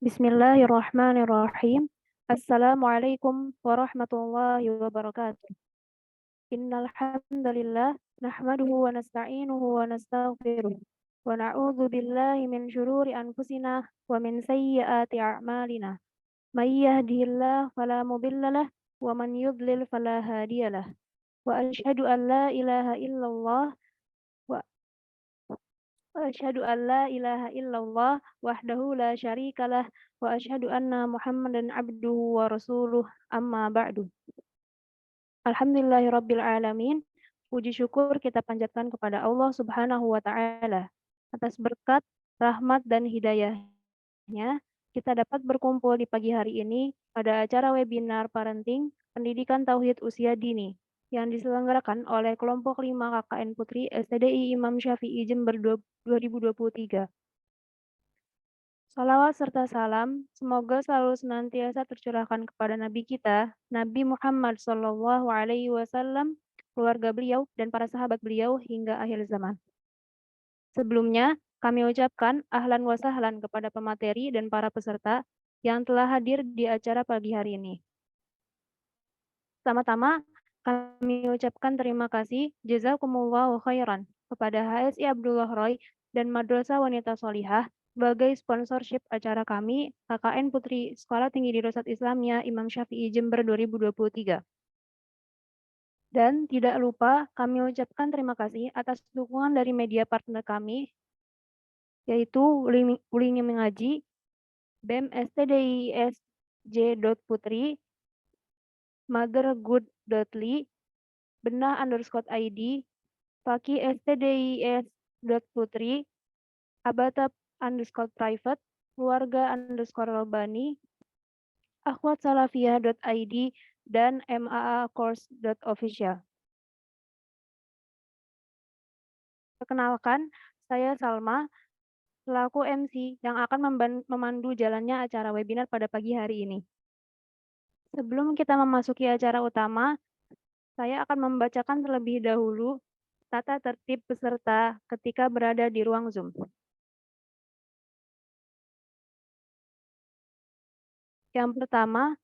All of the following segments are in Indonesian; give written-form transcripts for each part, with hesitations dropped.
Bismillahirrahmanirrahim. Assalamualaikum warahmatullahi wabarakatuh. Innal hamdalillah nahmaduhu wa nasta'inuhu wa nastaghfiruh wa na'udzu billahi min syururi anfusina wa min sayyiati a'malina. May yahdihillahu fala mudhillalah wa man yudlil fala hadiyalah. Wa asyhadu an la ilaha illallah wa وأشهد أن لا إله إلا الله وحده لا شريك له وأشهد أن محمدا عبده ورسوله أما بعد. Alhamdulillahirabbil alamin. Puji syukur kita panjatkan kepada Allah Subhanahu wa taala atas berkat, rahmat dan hidayahnya kita dapat berkumpul di pagi hari ini pada acara webinar parenting pendidikan tauhid usia dini yang diselenggarakan oleh kelompok 5 KKN Putri STDI Imam Syafi'i Jember 2023. Salawat serta salam semoga selalu senantiasa tercurahkan kepada Nabi kita, Nabi Muhammad SAW, keluarga beliau, dan para sahabat beliau hingga akhir zaman. Sebelumnya, kami ucapkan ahlan wa sahlan kepada pemateri dan para peserta yang telah hadir di acara pagi hari ini. Pertama-tama, kami ucapkan terima kasih jazakumullahu khairan kepada HSI Abdullah Roy dan Madrasah Wanita Sholihah sebagai sponsorship acara kami KKN Putri Sekolah Tinggi Dirasat Islamiyah Imam Syafi'i Jember 2023. Dan tidak lupa kami ucapkan terima kasih atas dukungan dari media partner kami, yaitu Wulingi Mengaji, BEM STDISJ.Putri, mothergood.ly, benah_id, Paki STDIS.Putri, Abata_private, keluarga_robani, akhwatsalafiyah.id, dan maacourse.official. Perkenalkan, saya Salma, selaku MC yang akan memandu jalannya acara webinar pada pagi hari ini. Sebelum kita memasuki acara utama, saya akan membacakan terlebih dahulu tata tertib peserta ketika berada di ruang Zoom. Yang pertama,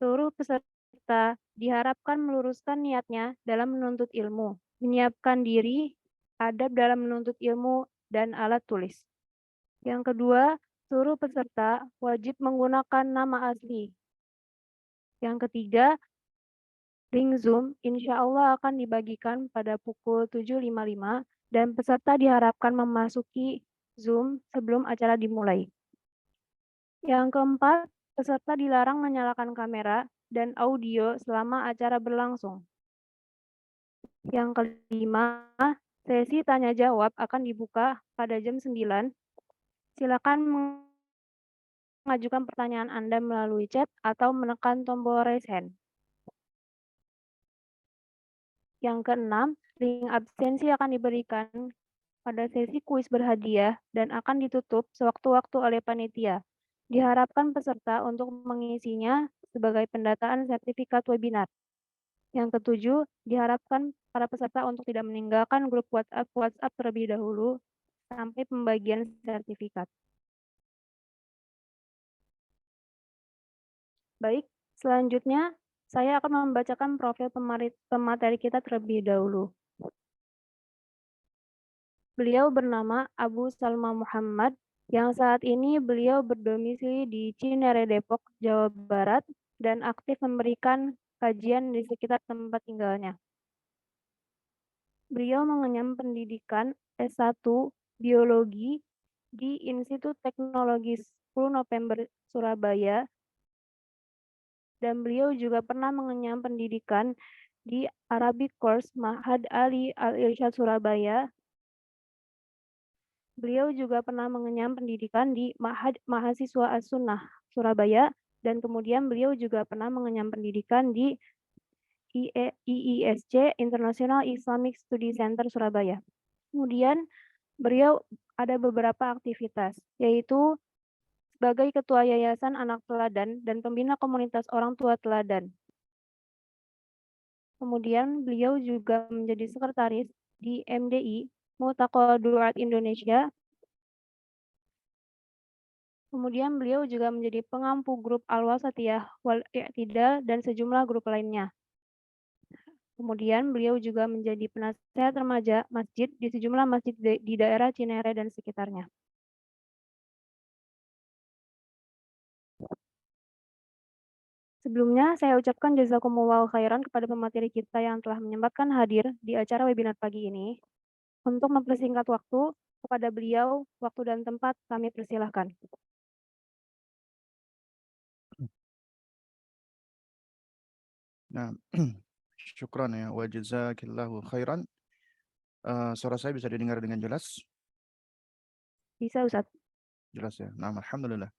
seluruh peserta diharapkan meluruskan niatnya dalam menuntut ilmu, menyiapkan diri, adab dalam menuntut ilmu, dan alat tulis. Yang kedua, seluruh peserta wajib menggunakan nama asli. Yang ketiga, link Zoom insya Allah akan dibagikan pada pukul 7.55 dan peserta diharapkan memasuki Zoom sebelum acara dimulai. Yang keempat, peserta dilarang menyalakan kamera dan audio selama acara berlangsung. Yang kelima, sesi tanya jawab akan dibuka pada jam 9. Silakan mengajukan pertanyaan Anda melalui chat atau menekan tombol raise hand. Yang keenam, link absensi akan diberikan pada sesi kuis berhadiah dan akan ditutup sewaktu-waktu oleh panitia. Diharapkan peserta untuk mengisinya sebagai pendataan sertifikat webinar. Yang ketujuh, diharapkan para peserta untuk tidak meninggalkan grup WhatsApp terlebih dahulu sampai pembagian sertifikat. Baik, selanjutnya saya akan membacakan profil pemateri kita terlebih dahulu. Beliau bernama Abu Salma Muhammad, yang saat ini beliau berdomisili di Cinere, Depok, Jawa Barat, dan aktif memberikan kajian di sekitar tempat tinggalnya. Beliau mengenyam pendidikan S1 Biologi di Institut Teknologi 10 November Surabaya, dan beliau juga pernah mengenyam pendidikan di Arabic Course Ma'had Ali Al-Irsyad Surabaya. Beliau juga pernah mengenyam pendidikan di Ma'had Mahasiswa As-Sunnah Surabaya, dan kemudian beliau juga pernah mengenyam pendidikan di IISC International Islamic Study Center Surabaya. Kemudian beliau ada beberapa aktivitas, yaitu sebagai Ketua Yayasan Anak Teladan dan Pembina Komunitas Orang Tua Teladan. Kemudian beliau juga menjadi sekretaris di MDI Multaqo Duat Indonesia, Kemudian beliau juga menjadi pengampu grup Al-Wasatiyah wal I'tidal dan sejumlah grup lainnya. Kemudian beliau juga menjadi penasehat remaja masjid di sejumlah masjid di daerah Cinere dan sekitarnya. Sebelumnya, saya ucapkan jazakumullahu khairan kepada pemateri kita yang telah menyempatkan hadir di acara webinar pagi ini. Untuk mempersingkat waktu, kepada beliau, waktu dan tempat kami persilahkan. Nah, syukran ya, wa jazakillahu khairan. Suara saya bisa didengar dengan jelas? Bisa, Ustaz? Jelas ya. Nah, alhamdulillah.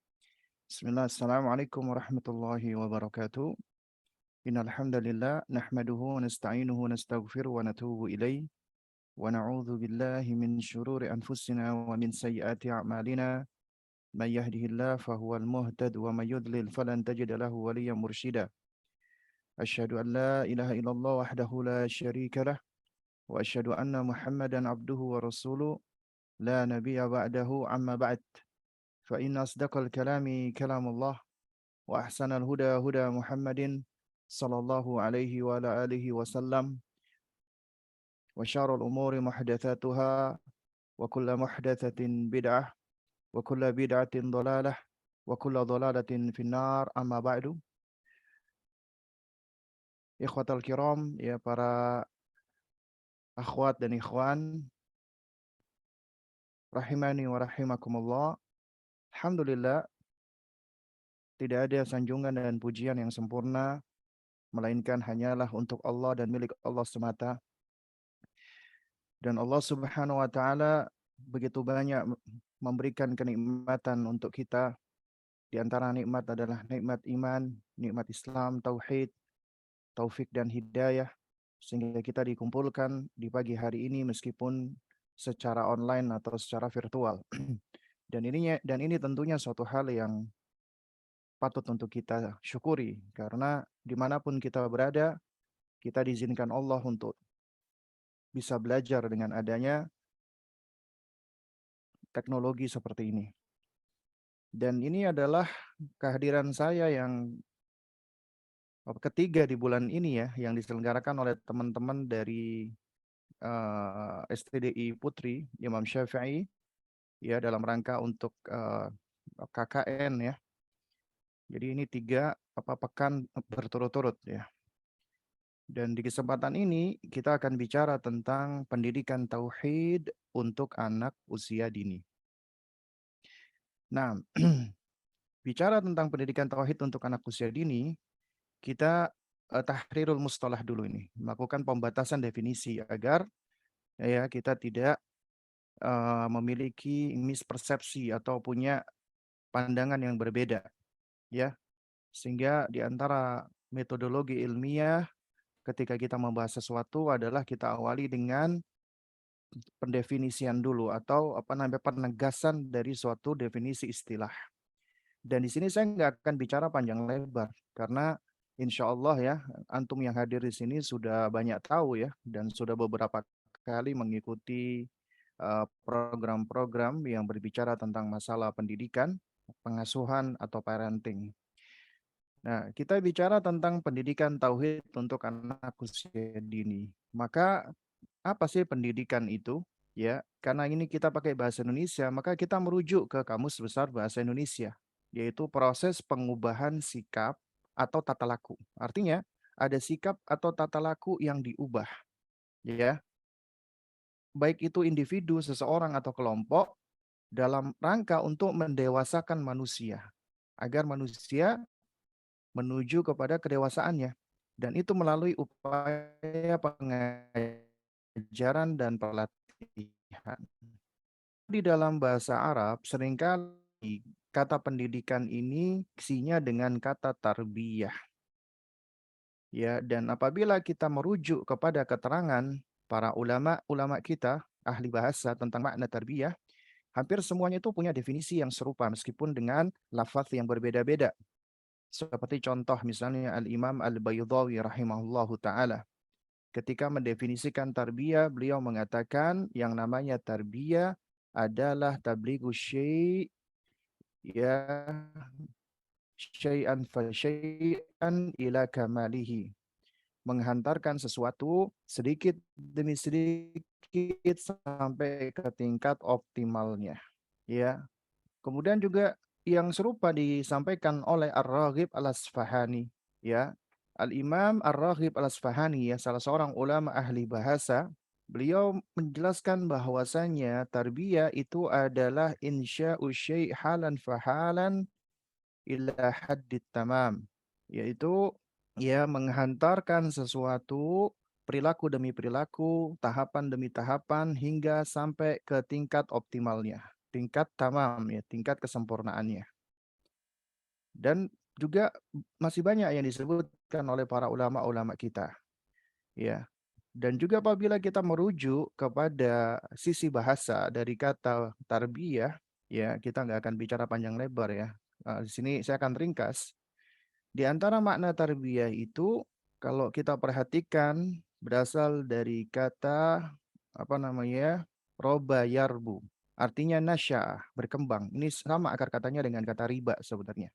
Bismillah, assalamualaikum warahmatullahi wabarakatuh. Innal hamdalillah nahmaduhu wa nasta'inuhu wa nastaghfiruh wa natubu ilaih wa na'udzu billahi min syururi anfusina wa min sayyiati a'malina. May yahdihillahu fahuwal muhtad wa may yudlil falan tajida lahu waliyyan mursyida. Asyhadu an la ilaha illallah wahdahu la syarika lah wa asyhadu anna Muhammadan abduhu wa rasuluh la nabiyya ba'dahu amma ba'd. Fa inna asdaqal kalami kalamullah wa ahsanal huda huda Muhammadin sallallahu alaihi wa ala alihi wasallam wa syarrul umuri muhdatsatuha wa kullu muhdatsatin bid'ah wa kullu bid'atin dhalalah wa kullu dhalalatin finnar amma ba'du. Ikhwatal kiram, ya para akhwat dan ikhwan rahimani wa rahimakumullah. Alhamdulillah, tidak ada sanjungan dan pujian yang sempurna melainkan hanyalah untuk Allah dan milik Allah semata. Dan Allah Subhanahu wa taala begitu banyak memberikan kenikmatan untuk kita. Di antara nikmat adalah nikmat iman, nikmat Islam, tauhid, taufik dan hidayah, sehingga kita dikumpulkan di pagi hari ini meskipun secara online atau secara virtual. Dan ini tentunya suatu hal yang patut untuk kita syukuri, karena dimanapun kita berada, kita diizinkan Allah untuk bisa belajar dengan adanya teknologi seperti ini. Dan ini adalah kehadiran saya yang ketiga di bulan ini ya, yang diselenggarakan oleh teman-teman dari STDI Putri Imam Syafi'i ya, dalam rangka untuk KKN ya. Jadi ini 3 pekan berturut-turut ya. Dan di kesempatan ini kita akan bicara tentang pendidikan tauhid untuk anak usia dini. Nah, bicara tentang pendidikan tauhid untuk anak usia dini, kita tahrirul mustalah dulu ini, melakukan pembatasan definisi agar ya kita tidak memiliki mispersepsi atau punya pandangan yang berbeda ya. Sehingga di antara metodologi ilmiah ketika kita membahas sesuatu adalah kita awali dengan pendefinisian dulu atau apa namanya, penegasan dari suatu definisi istilah. Dan di sini saya nggak akan bicara panjang lebar karena insya Allah ya, antum yang hadir di sini sudah banyak tahu ya, dan sudah beberapa kali mengikuti program-program yang berbicara tentang masalah pendidikan, pengasuhan atau parenting. Nah, kita bicara tentang pendidikan tauhid untuk anak usia dini. Maka apa sih pendidikan itu? Ya, karena ini kita pakai bahasa Indonesia, maka kita merujuk ke Kamus Besar Bahasa Indonesia, yaitu proses pengubahan sikap atau tata laku. Artinya, ada sikap atau tata laku yang diubah, ya. Baik itu individu, seseorang atau kelompok dalam rangka untuk mendewasakan manusia agar manusia menuju kepada kedewasaannya. Dan itu melalui upaya pengajaran dan pelatihan. Di dalam bahasa Arab seringkali kata pendidikan ini isinya dengan kata tarbiyah. Ya, dan apabila kita merujuk kepada keterangan para ulama kita, ahli bahasa tentang makna tarbiyah, hampir semuanya itu punya definisi yang serupa meskipun dengan lafaz yang berbeda-beda. Seperti contoh misalnya Al-Imam Al-Baydawi rahimahullahu ta'ala. Ketika mendefinisikan tarbiyah, beliau mengatakan yang namanya tarbiyah adalah tablighus syai' ya syai'an fa syai'an ila kamalihi, menghantarkan sesuatu sedikit demi sedikit sampai ke tingkat optimalnya, ya. Kemudian juga yang serupa disampaikan oleh Ar-Raghib Al-Asfahani, ya. Al-Imam Ar-Raghib Al-Asfahani, ya, salah seorang ulama ahli bahasa, beliau menjelaskan bahwasanya tarbiyah itu adalah insya'u syai' halan fahalan ila haddit tamam, yaitu ya menghantarkan sesuatu perilaku demi perilaku, tahapan demi tahapan hingga sampai ke tingkat optimalnya, tingkat tamam, ya, tingkat kesempurnaannya. Dan juga masih banyak yang disebutkan oleh para ulama-ulama kita, ya. Dan juga apabila kita merujuk kepada sisi bahasa dari kata tarbiyah, ya, kita nggak akan bicara panjang lebar, ya. Di sini saya akan ringkas. Di antara makna tarbiyah itu, kalau kita perhatikan, berasal dari kata apa namanya, roba yarbu, artinya nasya, berkembang. Ini sama akar katanya dengan kata riba sebenarnya.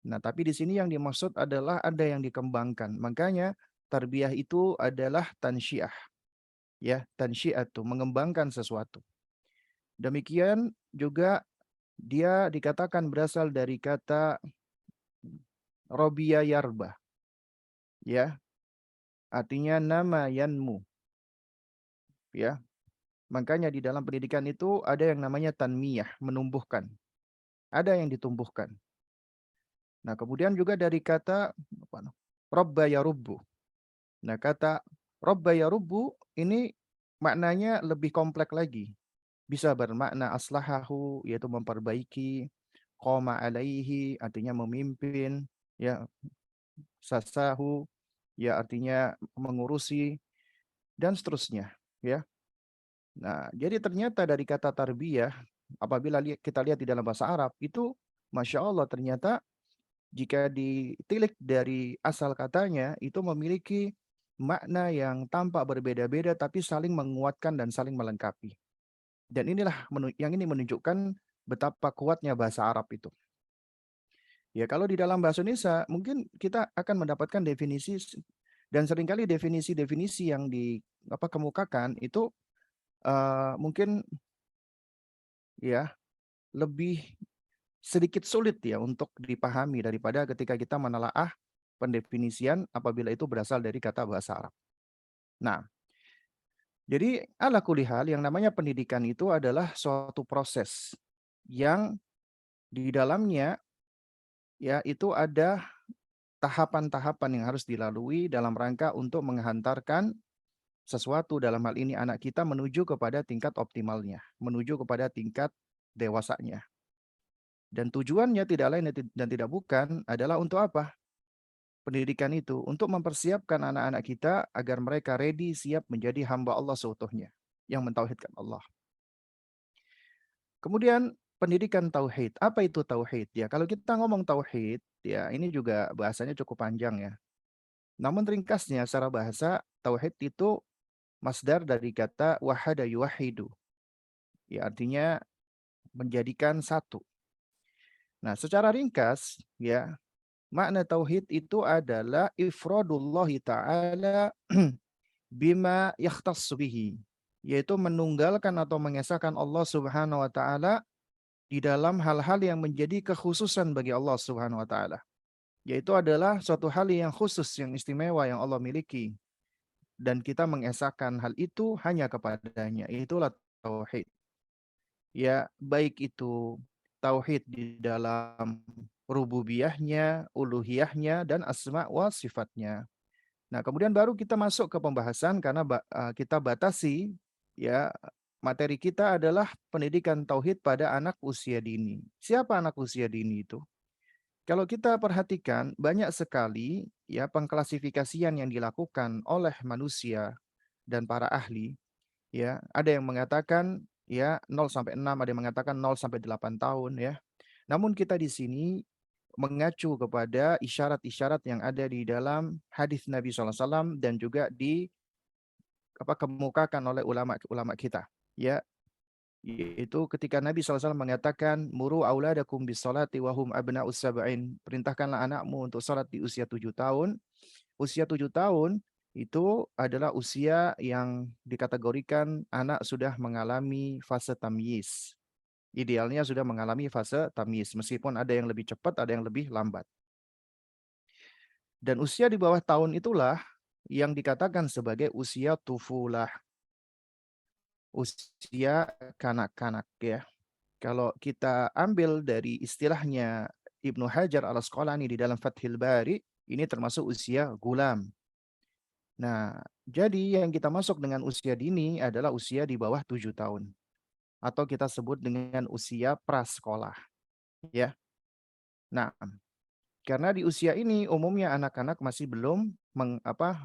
Nah, tapi di sini yang dimaksud adalah ada yang dikembangkan. Makanya tarbiyah itu adalah tansyiah, ya, tansyiatu, mengembangkan sesuatu. Demikian juga dia dikatakan berasal dari kata robiya yarba, ya, artinya nama yanmu, ya. Makanya di dalam pendidikan itu ada yang namanya tanmiyah, menumbuhkan. Ada yang ditumbuhkan. Nah, kemudian juga dari kata apa, robba yarubbu. Nah, kata robba yarubbu ini maknanya lebih kompleks lagi. Bisa bermakna aslahahu, yaitu memperbaiki, qoma alaihi, artinya memimpin, ya, sasahu, ya, artinya mengurusi, dan seterusnya, ya. Nah, jadi ternyata dari kata tarbiyah, apabila kita lihat di dalam bahasa Arab, itu Masya Allah ternyata jika ditilik dari asal katanya, itu memiliki makna yang tampak berbeda-beda tapi saling menguatkan dan saling melengkapi. Dan inilah yang ini menunjukkan betapa kuatnya bahasa Arab itu. Ya, kalau di dalam bahasa Indonesia mungkin kita akan mendapatkan definisi, dan seringkali definisi-definisi yang kemukakan itu mungkin ya lebih sedikit sulit ya untuk dipahami daripada ketika kita menelaah pendefinisian apabila itu berasal dari kata bahasa Arab. Nah, jadi ala kulihal yang namanya pendidikan itu adalah suatu proses yang di dalamnya ya itu ada tahapan-tahapan yang harus dilalui dalam rangka untuk menghantarkan sesuatu, dalam hal ini anak kita, menuju kepada tingkat optimalnya, menuju kepada tingkat dewasanya. Dan tujuannya tidak lain dan tidak bukan adalah untuk apa? Pendidikan itu untuk mempersiapkan anak-anak kita agar mereka ready, siap menjadi hamba Allah seutuhnya yang mentauhidkan Allah. Kemudian pendidikan tauhid. Apa itu tauhid? Ya, kalau kita ngomong tauhid, ya ini juga bahasanya cukup panjang ya. Namun ringkasnya secara bahasa, tauhid itu masdar dari kata wahada yuwahidu. Ya, artinya menjadikan satu. Nah, secara ringkas, ya, makna tauhid itu adalah ifradullah ta'ala bima yakhtassu bihi, yaitu menunggalkan atau mengesahkan Allah Subhanahu wa taala di dalam hal-hal yang menjadi kekhususan bagi Allah Subhanahu wa taala. Yaitu adalah suatu hal yang khusus, yang istimewa yang Allah miliki, dan kita mengesahkan hal itu hanya kepadanya. Itulah tauhid. Ya, baik itu tauhid di dalam rububiyahnya, uluhiyahnya, dan asma wa sifatnya. Nah, kemudian baru kita masuk ke pembahasan karena kita batasi ya materi kita adalah pendidikan tauhid pada anak usia dini. Siapa anak usia dini itu? Kalau kita perhatikan banyak sekali ya pengklasifikasian yang dilakukan oleh manusia dan para ahli, ya. Ada yang mengatakan ya 0 sampai 6, ada yang mengatakan 0 sampai 8 tahun ya. Namun kita di sini mengacu kepada isyarat-isyarat yang ada di dalam hadis Nabi SAW dan juga kemukakan oleh ulama-ulama kita, ya, Yaitu ketika Nabi SAW mengatakan, Muru auladakum bis salati wahum abna'us sab'in. Perintahkanlah anakmu untuk salat di usia 7 tahun. Usia 7 tahun itu adalah usia yang dikategorikan anak sudah mengalami fase tamyiz. Idealnya sudah mengalami fase tamyiz, meskipun ada yang lebih cepat, ada yang lebih lambat. Dan usia di bawah tahun itulah yang dikatakan sebagai usia tufulah, usia kanak-kanak ya. Kalau kita ambil dari istilahnya Ibnu Hajar al-Asqalani di dalam Fathil Bari, ini termasuk usia gulam. Nah, jadi yang kita masuk dengan usia dini adalah usia di bawah 7 tahun. Atau kita sebut dengan usia prasekolah. Ya. Nah, karena di usia ini umumnya anak-anak masih belum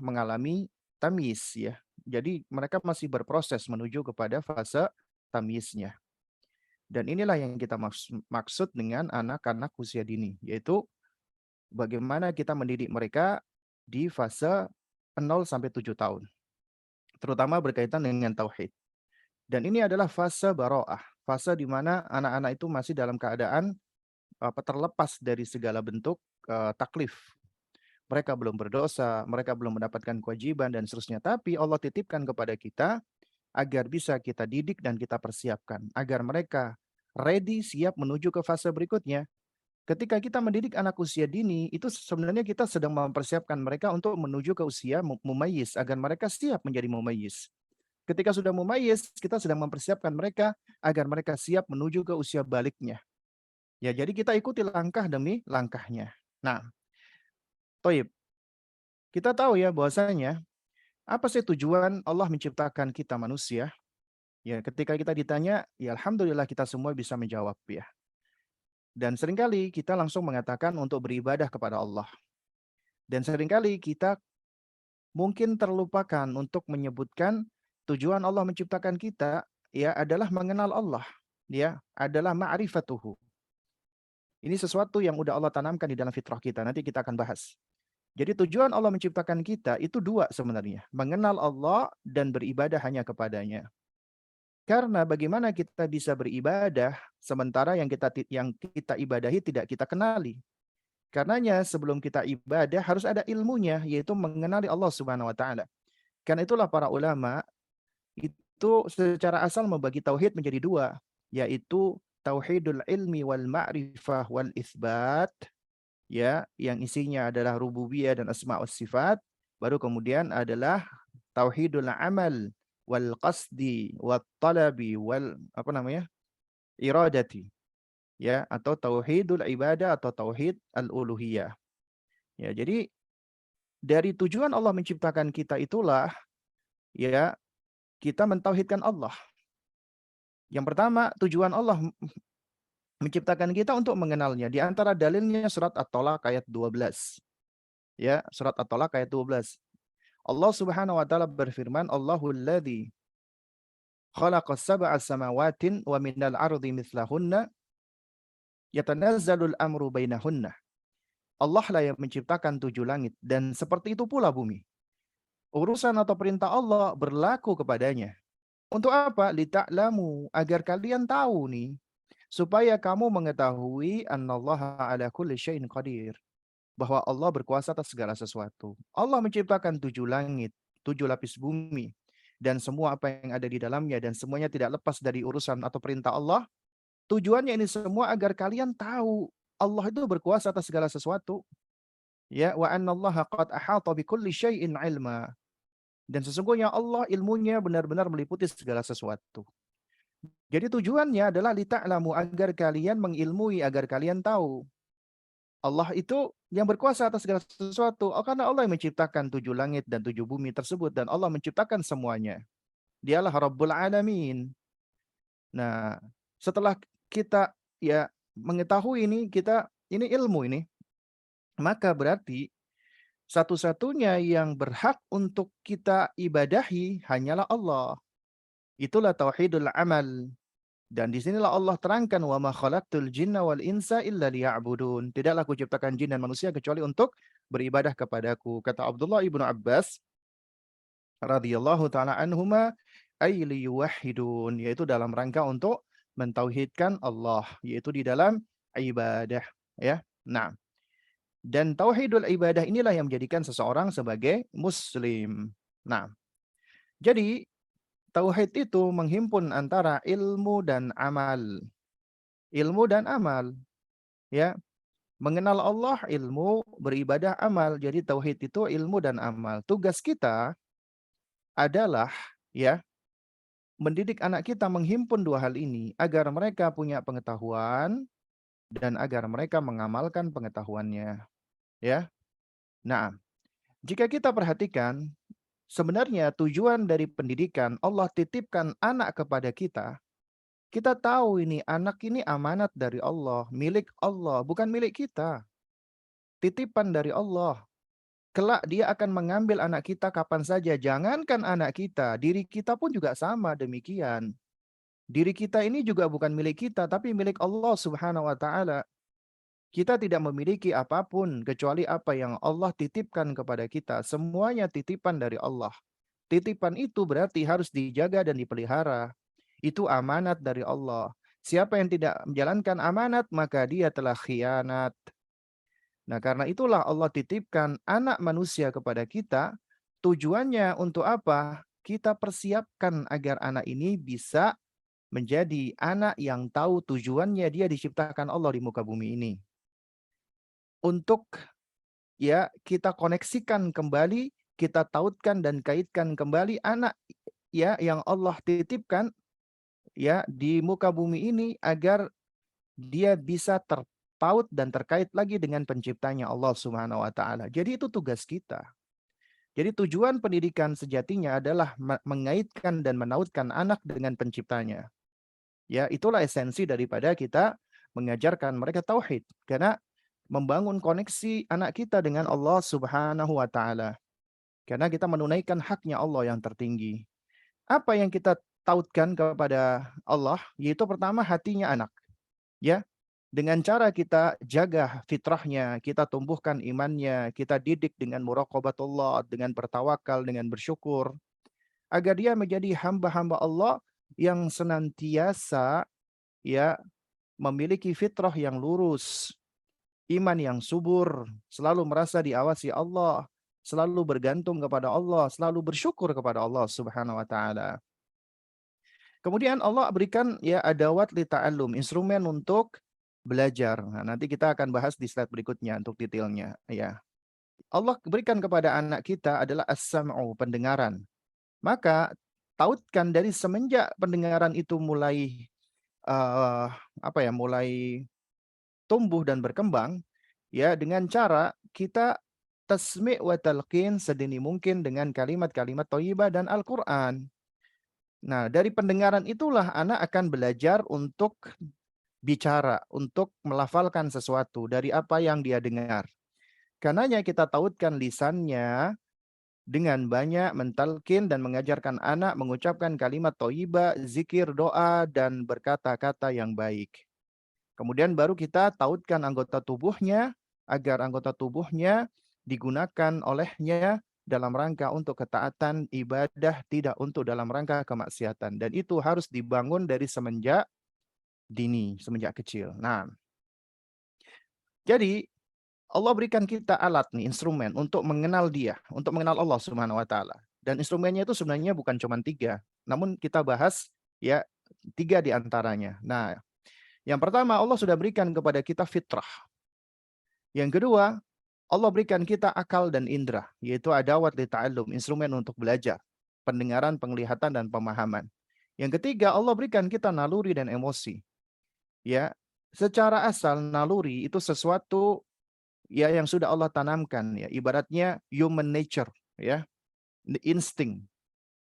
mengalami tamyiz ya. Jadi mereka masih berproses menuju kepada fase tamyiznya. Dan inilah yang kita maksud dengan anak-anak usia dini, yaitu bagaimana kita mendidik mereka di fase 0 sampai 7 tahun. Terutama berkaitan dengan tauhid. Dan ini adalah fase baro'ah, fase di mana anak-anak itu masih dalam keadaan terlepas dari segala bentuk taklif. Mereka belum berdosa, mereka belum mendapatkan kewajiban dan seterusnya. Tapi Allah titipkan kepada kita agar bisa kita didik dan kita persiapkan. Agar mereka ready, siap menuju ke fase berikutnya. Ketika kita mendidik anak usia dini, itu sebenarnya kita sedang mempersiapkan mereka untuk menuju ke usia mumayyiz. Agar mereka siap menjadi mumayyiz. Ketika sudah mumayyiz, kita sedang mempersiapkan mereka agar mereka siap menuju ke usia baliknya. Ya, jadi kita ikuti langkah demi langkahnya. Nah, Toib, kita tahu ya bahwasanya apa sih tujuan Allah menciptakan kita manusia? Ya, ketika kita ditanya, ya alhamdulillah kita semua bisa menjawab ya. Dan seringkali kita langsung mengatakan untuk beribadah kepada Allah. Dan seringkali kita mungkin terlupakan untuk menyebutkan tujuan Allah menciptakan kita ya adalah mengenal Allah, ya, adalah ma'rifatuhu. Ini sesuatu yang udah Allah tanamkan di dalam fitrah kita. Nanti kita akan bahas. Jadi tujuan Allah menciptakan kita itu dua sebenarnya. Mengenal Allah dan beribadah hanya kepadanya. Karena bagaimana kita bisa beribadah sementara yang kita ibadahi tidak kita kenali. Karenanya sebelum kita ibadah harus ada ilmunya, yaitu mengenali Allah Subhanahu wa taala. Karena itulah para ulama itu secara asal membagi tauhid menjadi dua, yaitu tauhidul ilmi wal ma'rifah wal itsbat, ya, yang isinya adalah rububiyah dan asma wa sifat. Baru kemudian adalah tauhidul amal wal qasdi wat talabi wal iradati, ya, atau tauhidul ibadah atau tauhid al-uluhiyah. Ya, jadi dari tujuan Allah menciptakan kita itulah ya kita mentauhidkan Allah. Yang pertama, tujuan Allah menciptakan kita untuk mengenalnya. Di antara dalilnya surat At-Tolaq ayat 12. Ya, surat At-Tolaq ayat 12. Allah Subhanahu wa taala berfirman, Allahul ladzi khalaqas sab'a samawatin wa minal ardi mithlahunna yatanazzalul amru bainahunna. Allah lah yang menciptakan 7 langit dan seperti itu pula bumi. Urusan atau perintah Allah berlaku kepadanya. Untuk apa? Lita'lamu, agar kalian tahu nih, supaya kamu mengetahui annallaha ala kulli syai'in qadir. Bahwa Allah berkuasa atas segala sesuatu. Allah menciptakan 7 langit, 7 lapis bumi, dan semua apa yang ada di dalamnya, dan semuanya tidak lepas dari urusan atau perintah Allah. Tujuannya ini semua agar kalian tahu Allah itu berkuasa atas segala sesuatu. Ya, wa annallaha qad ahata bikulli syai'in ilma. Dan sesungguhnya Allah ilmunya benar-benar meliputi segala sesuatu. Jadi tujuannya adalah lita'lamu, agar kalian mengilmui, agar kalian tahu. Allah itu yang berkuasa atas segala sesuatu. Oh, karena Allah yang menciptakan 7 langit dan 7 bumi tersebut. Dan Allah menciptakan semuanya. Dialah Rabbul Alamin. Nah, setelah kita ya mengetahui ini ilmu ini, maka berarti satu-satunya yang berhak untuk kita ibadahi hanyalah Allah. Itulah tauhidul amal. Dan di sinilah Allah terangkan, wa ma khalaqtul jinna wal insa illa liya'budun. Tidaklah aku ciptakan jin dan manusia kecuali untuk beribadah kepadaku. Kata Abdullah ibnu Abbas radhiyallahu taala anhuma, ay liyuwahhidun, yaitu dalam rangka untuk mentauhidkan Allah, yaitu di dalam ibadah, ya. Nah, dan tauhidul ibadah inilah yang menjadikan seseorang sebagai muslim. Nah, jadi tauhid itu menghimpun antara ilmu dan amal. Ilmu dan amal, ya. Mengenal Allah ilmu, beribadah amal. Jadi tauhid itu ilmu dan amal. Tugas kita adalah, ya, mendidik anak kita menghimpun dua hal ini agar mereka punya pengetahuan dan agar mereka mengamalkan pengetahuannya, ya. Nah, jika kita perhatikan, sebenarnya tujuan dari pendidikan Allah titipkan anak kepada kita. Kita tahu ini anak ini amanat dari Allah, milik Allah, bukan milik kita. Titipan dari Allah. Kelak dia akan mengambil anak kita kapan saja. Jangankan anak kita, diri kita pun juga sama demikian. Diri kita ini juga bukan milik kita, tapi milik Allah Subhanahu wa Ta'ala. Kita tidak memiliki apapun kecuali apa yang Allah titipkan kepada kita. Semuanya titipan dari Allah. Titipan itu berarti harus dijaga dan dipelihara. Itu amanat dari Allah. Siapa yang tidak menjalankan amanat, maka dia telah khianat. Nah, karena itulah Allah titipkan anak manusia kepada kita. Tujuannya untuk apa? Kita persiapkan agar anak ini bisa menjadi anak yang tahu tujuannya dia diciptakan Allah di muka bumi ini. Untuk, ya, kita koneksikan kembali, kita tautkan dan kaitkan kembali anak, ya, yang Allah titipkan, ya, di muka bumi ini agar dia bisa terpaut dan terkait lagi dengan penciptanya Allah Subhanahu wa Ta'ala. Jadi itu tugas kita. Jadi tujuan pendidikan sejatinya adalah mengaitkan dan menautkan anak dengan penciptanya. Ya, itulah esensi daripada kita mengajarkan mereka tauhid. Karena membangun koneksi anak kita dengan Allah Subhanahu wa Ta'ala. Karena kita menunaikan haknya Allah yang tertinggi. Apa yang kita tautkan kepada Allah? Yaitu pertama hatinya anak. Ya, dengan cara kita jaga fitrahnya, kita tumbuhkan imannya, kita didik dengan muraqabatullah, dengan bertawakal, dengan bersyukur, agar dia menjadi hamba-hamba Allah yang senantiasa, ya, memiliki fitrah yang lurus, iman yang subur, selalu merasa diawasi Allah, selalu bergantung kepada Allah, selalu bersyukur kepada Allah Subhanahu wa Ta'ala. Kemudian Allah berikan, ya, adawat li ta'allum, instrumen untuk belajar. Nah, nanti kita akan bahas di slide berikutnya untuk detailnya, ya. Allah berikan kepada anak kita adalah as-sam'u, pendengaran. Maka tautkan dari semenjak pendengaran itu mulai mulai tumbuh dan berkembang, ya, dengan cara kita tasmi' wa talqin sedini mungkin dengan kalimat-kalimat thayyibah dan Al-Qur'an. Nah, dari pendengaran itulah anak akan belajar untuk bicara, untuk melafalkan sesuatu dari apa yang dia dengar. Karenanya kita tautkan lisannya dengan banyak mentalkin dan mengajarkan anak mengucapkan kalimat thayyibah, zikir, doa, dan berkata-kata yang baik. Kemudian baru kita tautkan anggota tubuhnya agar anggota tubuhnya digunakan olehnya dalam rangka untuk ketaatan ibadah, tidak untuk dalam rangka kemaksiatan. Dan itu harus dibangun dari semenjak dini, semenjak kecil. Nah, jadi Allah berikan kita alat nih, instrumen untuk mengenal dia, untuk mengenal Allah Subhanahu wa Ta'ala. Dan instrumennya itu sebenarnya bukan cuma 3, namun kita bahas, ya, 3 di antaranya. Nah, yang pertama Allah sudah berikan kepada kita fitrah. Yang kedua, Allah berikan kita akal dan indera, yaitu adawat li ta'allum, instrumen untuk belajar, pendengaran, penglihatan, dan pemahaman. Yang ketiga, Allah berikan kita naluri dan emosi. Ya, secara asal naluri itu sesuatu, ya, yang sudah Allah tanamkan, ya, ibaratnya human nature, ya, insting.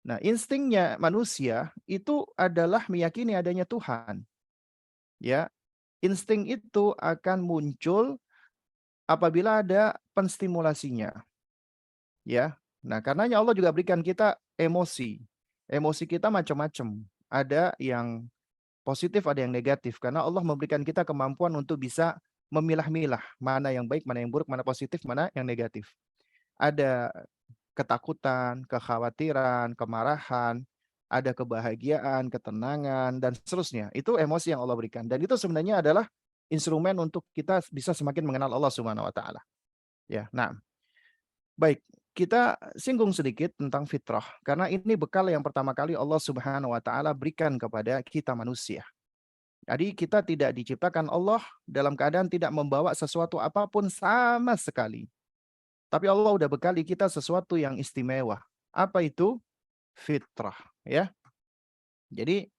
Nah, instingnya manusia itu adalah meyakini adanya Tuhan. Ya, insting itu akan muncul apabila ada penstimulasinya, ya. Nah, karenanya Allah juga berikan kita emosi. Emosi kita macam-macam. Ada yang positif, ada yang negatif. Karena Allah memberikan kita kemampuan untuk bisa memilah-milah mana yang baik, mana yang buruk, mana positif, mana yang negatif. Ada ketakutan, kekhawatiran, kemarahan, ada kebahagiaan, ketenangan, dan seterusnya. Itu emosi yang Allah berikan. Dan itu sebenarnya adalah instrumen untuk kita bisa semakin mengenal Allah Subhanahu wa taala. Ya. Nah, baik, kita singgung sedikit tentang fitrah karena ini bekal yang pertama kali Allah Subhanahu wa taala berikan kepada kita manusia. Jadi kita tidak diciptakan Allah dalam keadaan tidak membawa sesuatu apapun sama sekali. Tapi Allah udah bekali kita sesuatu yang istimewa. Apa itu? Fitrah, ya. Jadi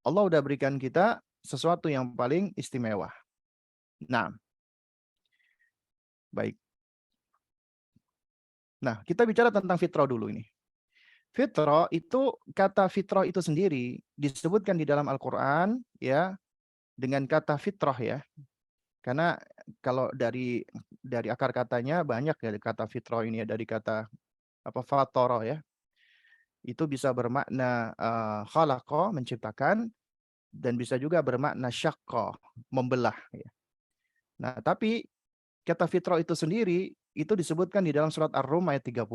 Allah udah berikan kita sesuatu yang paling istimewa. Nah, baik. Nah, kita bicara tentang fitrah dulu ini. Fitrah itu, kata fitrah itu sendiri disebutkan di dalam Al-Qur'an ya dengan kata fitrah ya. Karena kalau dari akar katanya banyak ya kata fitrah ini ya, dari kata apa fatara ya. Itu bisa bermakna khalaqa, menciptakan, dan bisa juga bermakna syaqqa, membelah ya. Nah, tapi kata fitrah itu sendiri itu disebutkan di dalam surat Ar-Rum ayat 30.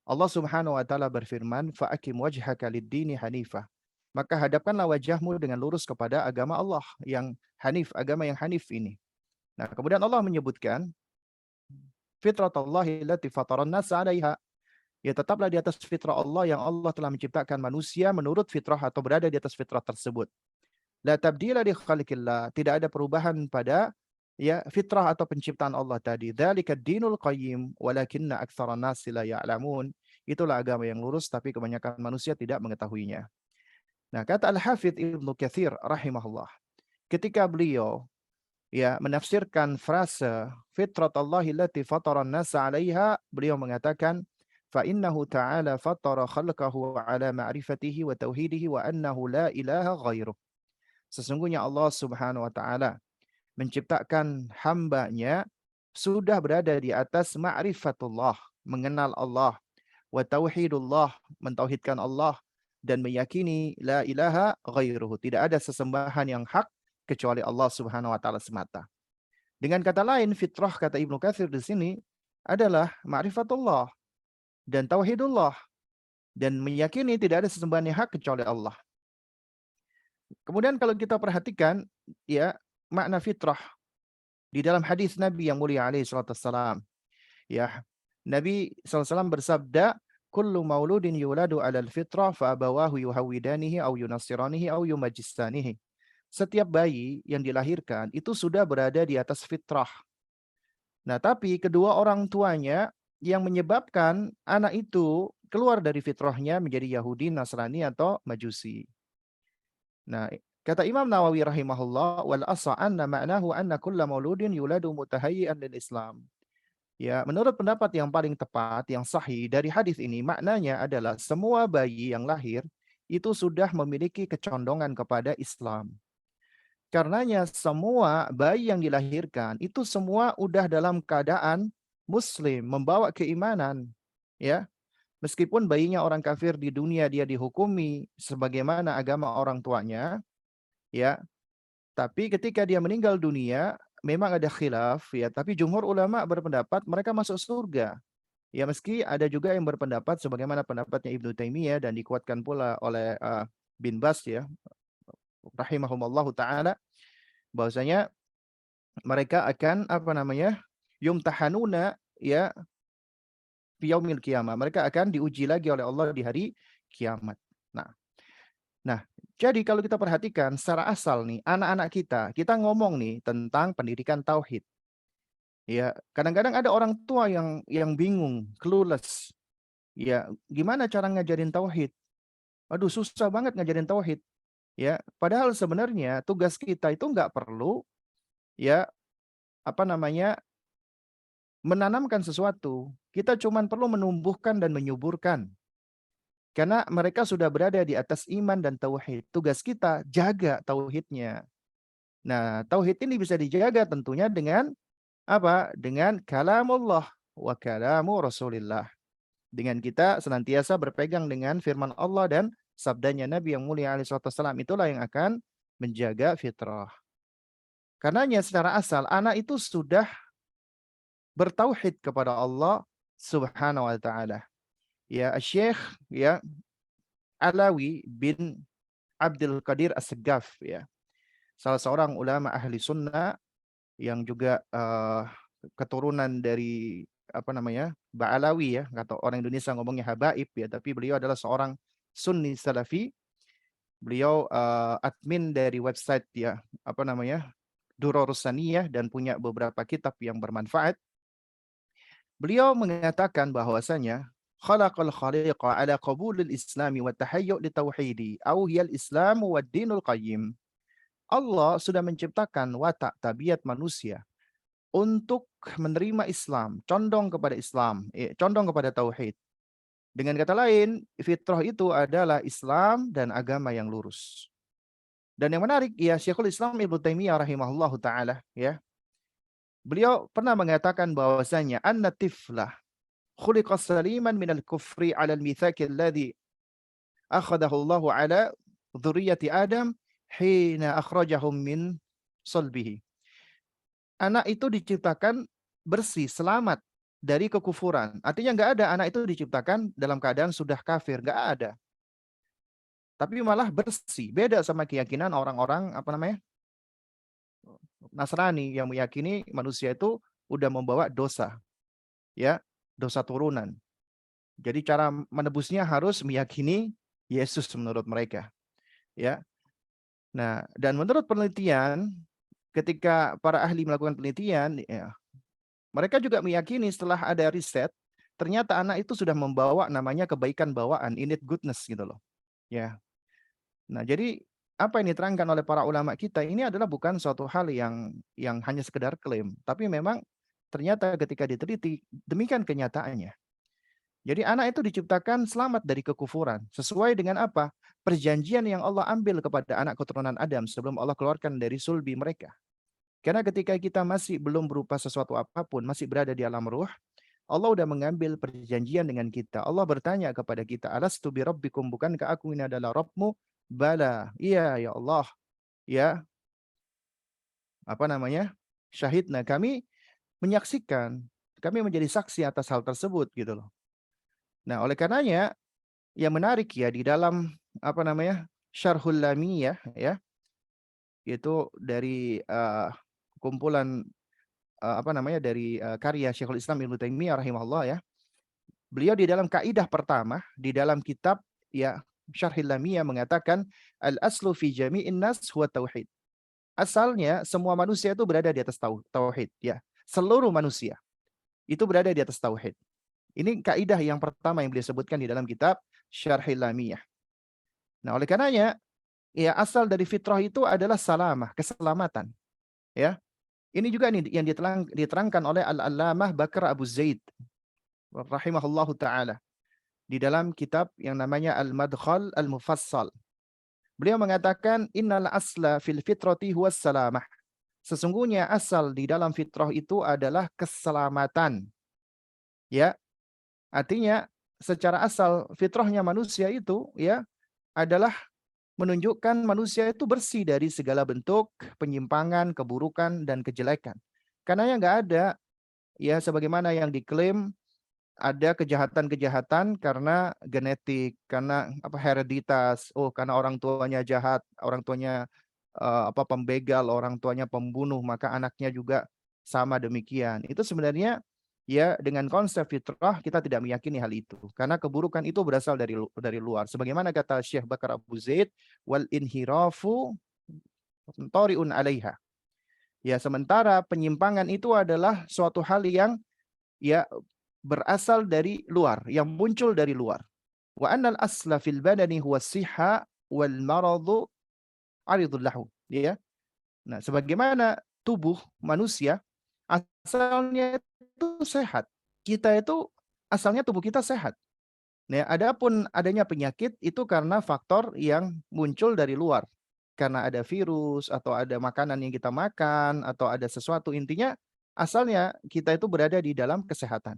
Allah Subhanahu wa taala berfirman, "Fa'akim wajhaka lid-dini hanifah." Maka hadapkanlah wajahmu dengan lurus kepada agama Allah yang hanif, agama yang hanif ini. Nah, kemudian Allah menyebutkan, "Fitratallahi allati fataran nas 'alaiha." Ya tetaplah di atas fitrah Allah yang Allah telah menciptakan manusia menurut fitrah atau berada di atas fitrah tersebut. La tabdila li khalqillah, tidak ada perubahan pada ya fitrah atau penciptaan Allah tadi. Dzalika dinul qayyim walakinna aktsaran nasi la ya'lamun. Itulah agama yang lurus tapi kebanyakan manusia tidak mengetahuinya. Nah, kata Al-Hafidz Ibnu Katsir rahimahullah, ketika beliau ya menafsirkan frase fitratallahi allati fataran nasa 'alaiha, beliau mengatakan fa innahu ta'ala fatara khalqahu 'ala ma'rifatihi wa tauhidihi wa annahu la ilaha ghairuh. Sesungguhnya Allah Subhanahu wa taala menciptakan hambanya sudah berada di atas ma'rifatullah, mengenal Allah, wa tauhidullah, mentauhidkan Allah, dan meyakini la ilaha ghairuhu, tidak ada sesembahan yang hak kecuali Allah Subhanahu wa taala semata. Dengan kata lain, fitrah kata Ibnu Katsir di sini adalah ma'rifatullah dan tauhidullah dan meyakini tidak ada sesembahan yang hak kecuali Allah. Kemudian kalau kita perhatikan ya makna fitrah di dalam hadis Nabi yang mulia alaihi salatu wassalam, ya Nabi SAW bersabda, kullu mauludin yuladu 'alal fitrah fa abawahu yuhawidanihi aw yunassiranihi aw yumajjisanihi. Setiap bayi yang dilahirkan itu sudah berada di atas fitrah. Nah, tapi kedua orang tuanya yang menyebabkan anak itu keluar dari fitrahnya menjadi Yahudi, Nasrani atau Majusi. Nah, kata Imam Nawawi rahimahullah, wal asa anna ma'nahu anna kulla mauludin yuladu mutahayyi'an lil Islam. Ya, menurut pendapat yang paling tepat, yang sahih dari hadis ini, maknanya adalah semua bayi yang lahir itu sudah memiliki kecondongan kepada Islam. Karenanya semua bayi yang dilahirkan itu semua udah dalam keadaan Muslim, membawa keimanan. Ya, meskipun bayinya orang kafir di dunia dia dihukumi sebagaimana agama orang tuanya, ya, tapi ketika dia meninggal dunia, memang ada khilaf ya, tapi jumhur ulama berpendapat mereka masuk surga. Ya meski ada juga yang berpendapat sebagaimana pendapatnya Ibnu Taimiyah dan dikuatkan pula oleh bin Bas ya, rahimahumallahu taala, bahwasanya mereka akan apa namanya? Yumtahanuna ya fi yaumil qiyamah. Mereka akan diuji lagi oleh Allah di hari kiamat. Nah, Nah, jadi kalau kita perhatikan secara asal nih, anak-anak kita ngomong nih tentang pendidikan tauhid. Ya, kadang-kadang ada orang tua yang bingung, clueless. Ya, gimana cara ngajarin tauhid? Aduh, susah banget ngajarin tauhid. Ya, padahal sebenarnya tugas kita itu nggak perlu ya apa namanya menanamkan sesuatu. Kita cuma perlu menumbuhkan dan menyuburkan. Karena mereka sudah berada di atas iman dan tauhid. Tugas kita jaga tauhidnya. Nah, tauhid ini bisa dijaga tentunya dengan apa? Dengan kalamullah wa kalamu Rasulillah. Dengan kita senantiasa berpegang dengan firman Allah dan sabdanya Nabi yang mulia alaihi wasallam, itulah yang akan menjaga fitrah. Karenanya secara asal anak itu sudah bertauhid kepada Allah Subhanahu wa taala. Ya, Syekh ya Alawi bin Abdul Qadir As-Segaf, ya. Salah seorang ulama ahli sunnah yang juga keturunan dari apa namanya, Ba'alawi, ya, atau orang Indonesia ngomongnya habaib, ya, tapi beliau adalah seorang Sunni Salafi. Beliau admin dari website, ya, apa namanya, Durarus Saniyah, dan punya beberapa kitab yang bermanfaat. Beliau mengatakan bahwasanya khalaqal khaliqa ala qabulil islami wa tahayyu' li tauhidi au hiyal islamu wad dinul qayyim. Allah sudah menciptakan watak tabiat manusia untuk menerima Islam, condong kepada tauhid. Dengan kata lain, fitrah itu adalah Islam dan agama yang lurus. Dan yang menarik, ya, Syekhul Islam Ibnu Taimiyah rahimahullahu taala, ya. Beliau pernah mengatakan bahwasanya anna tiflah khuliqa saliman minal kufri 'ala al-mitsaqi alladhi akhadahu Allah 'ala dzurriyyati Adam hina akhrajahum min sulbihi. Anak itu diciptakan bersih, selamat dari kekufuran. Artinya nggak ada anak itu diciptakan dalam keadaan sudah kafir, nggak ada. Tapi malah bersih. Beda sama keyakinan orang-orang apa namanya, Nasrani, yang meyakini manusia itu udah membawa dosa, ya, dosa turunan. Jadi cara menebusnya harus meyakini Yesus menurut mereka, ya. Nah, dan menurut penelitian, ketika para ahli melakukan penelitian, ya, mereka juga meyakini setelah ada riset, ternyata anak itu sudah membawa namanya kebaikan bawaan, innate goodness gitu loh. Ya. Nah, jadi apa yang diterangkan oleh para ulama kita ini adalah bukan suatu hal yang hanya sekedar klaim, tapi memang ternyata ketika diteliti demikian kenyataannya. Jadi anak itu diciptakan selamat dari kekufuran. Sesuai dengan apa? Perjanjian yang Allah ambil kepada anak keturunan Adam sebelum Allah keluarkan dari sulbi mereka. Karena ketika kita masih belum berupa sesuatu apapun, masih berada di alam ruh, Allah sudah mengambil perjanjian dengan kita. Allah bertanya kepada kita, alastu bi rabbikum, bukankah aku ini adalah Rabbmu? Bala, iya ya Allah. Ya, apa namanya? Syahidna, kami menyaksikan, kami menjadi saksi atas hal tersebut gitu loh. Nah, oleh karenanya yang menarik, ya, di dalam apa namanya? Syarhul Lamiyah, ya, itu dari kumpulan apa namanya, dari karya Syekhul Islam Ibnu Taimiyah rahimahullah, ya. Beliau di dalam kaidah pertama di dalam kitab, ya, Syarhul Lamiyah mengatakan al aslu fi jami'in nas huwa tauhid. Asalnya semua manusia itu berada di atas tauhid, ya. Seluruh manusia itu berada di atas tauhid. Ini kaidah yang pertama yang beliau sebutkan di dalam kitab Syarhul Lamiyah. Nah, oleh karenanya, ya, asal dari fitrah itu adalah salamah, keselamatan, ya. Ini juga nih yang diterangkan oleh Al-Allamah Bakar Abu Zaid rahimahullahu taala di dalam kitab yang namanya Al-Madkhal Al-Mufassal. Beliau mengatakan innal asla fil fitrati huwas salamah. Sesungguhnya asal di dalam fitrah itu adalah keselamatan. Ya, artinya secara asal fitrahnya manusia itu, ya, adalah menunjukkan manusia itu bersih dari segala bentuk penyimpangan, keburukan, dan kejelekan. Karena yang nggak ada, ya, sebagaimana yang diklaim ada kejahatan-kejahatan karena genetik, karena apa, hereditas. Oh, karena orang tuanya jahat, orang tuanya apa, pembegal, orang tuanya pembunuh, maka anaknya juga sama demikian. Itu sebenarnya, ya, dengan konsep fitrah kita tidak meyakini hal itu. Karena keburukan itu berasal dari luar. Sebagaimana kata Syekh Bakar Abu Zaid, wal inhirafu toriun 'alaiha. Ya, sementara penyimpangan itu adalah suatu hal yang, ya, berasal dari luar, yang muncul dari luar. Wa annal asla fil badani huwa siha wal maradu aridul lahu. Ya. Nah, sebagaimana tubuh manusia asalnya itu sehat. Kita itu asalnya tubuh kita sehat. Nah, adapun adanya penyakit itu karena faktor yang muncul dari luar. Karena ada virus atau ada makanan yang kita makan atau ada sesuatu, intinya asalnya kita itu berada di dalam kesehatan.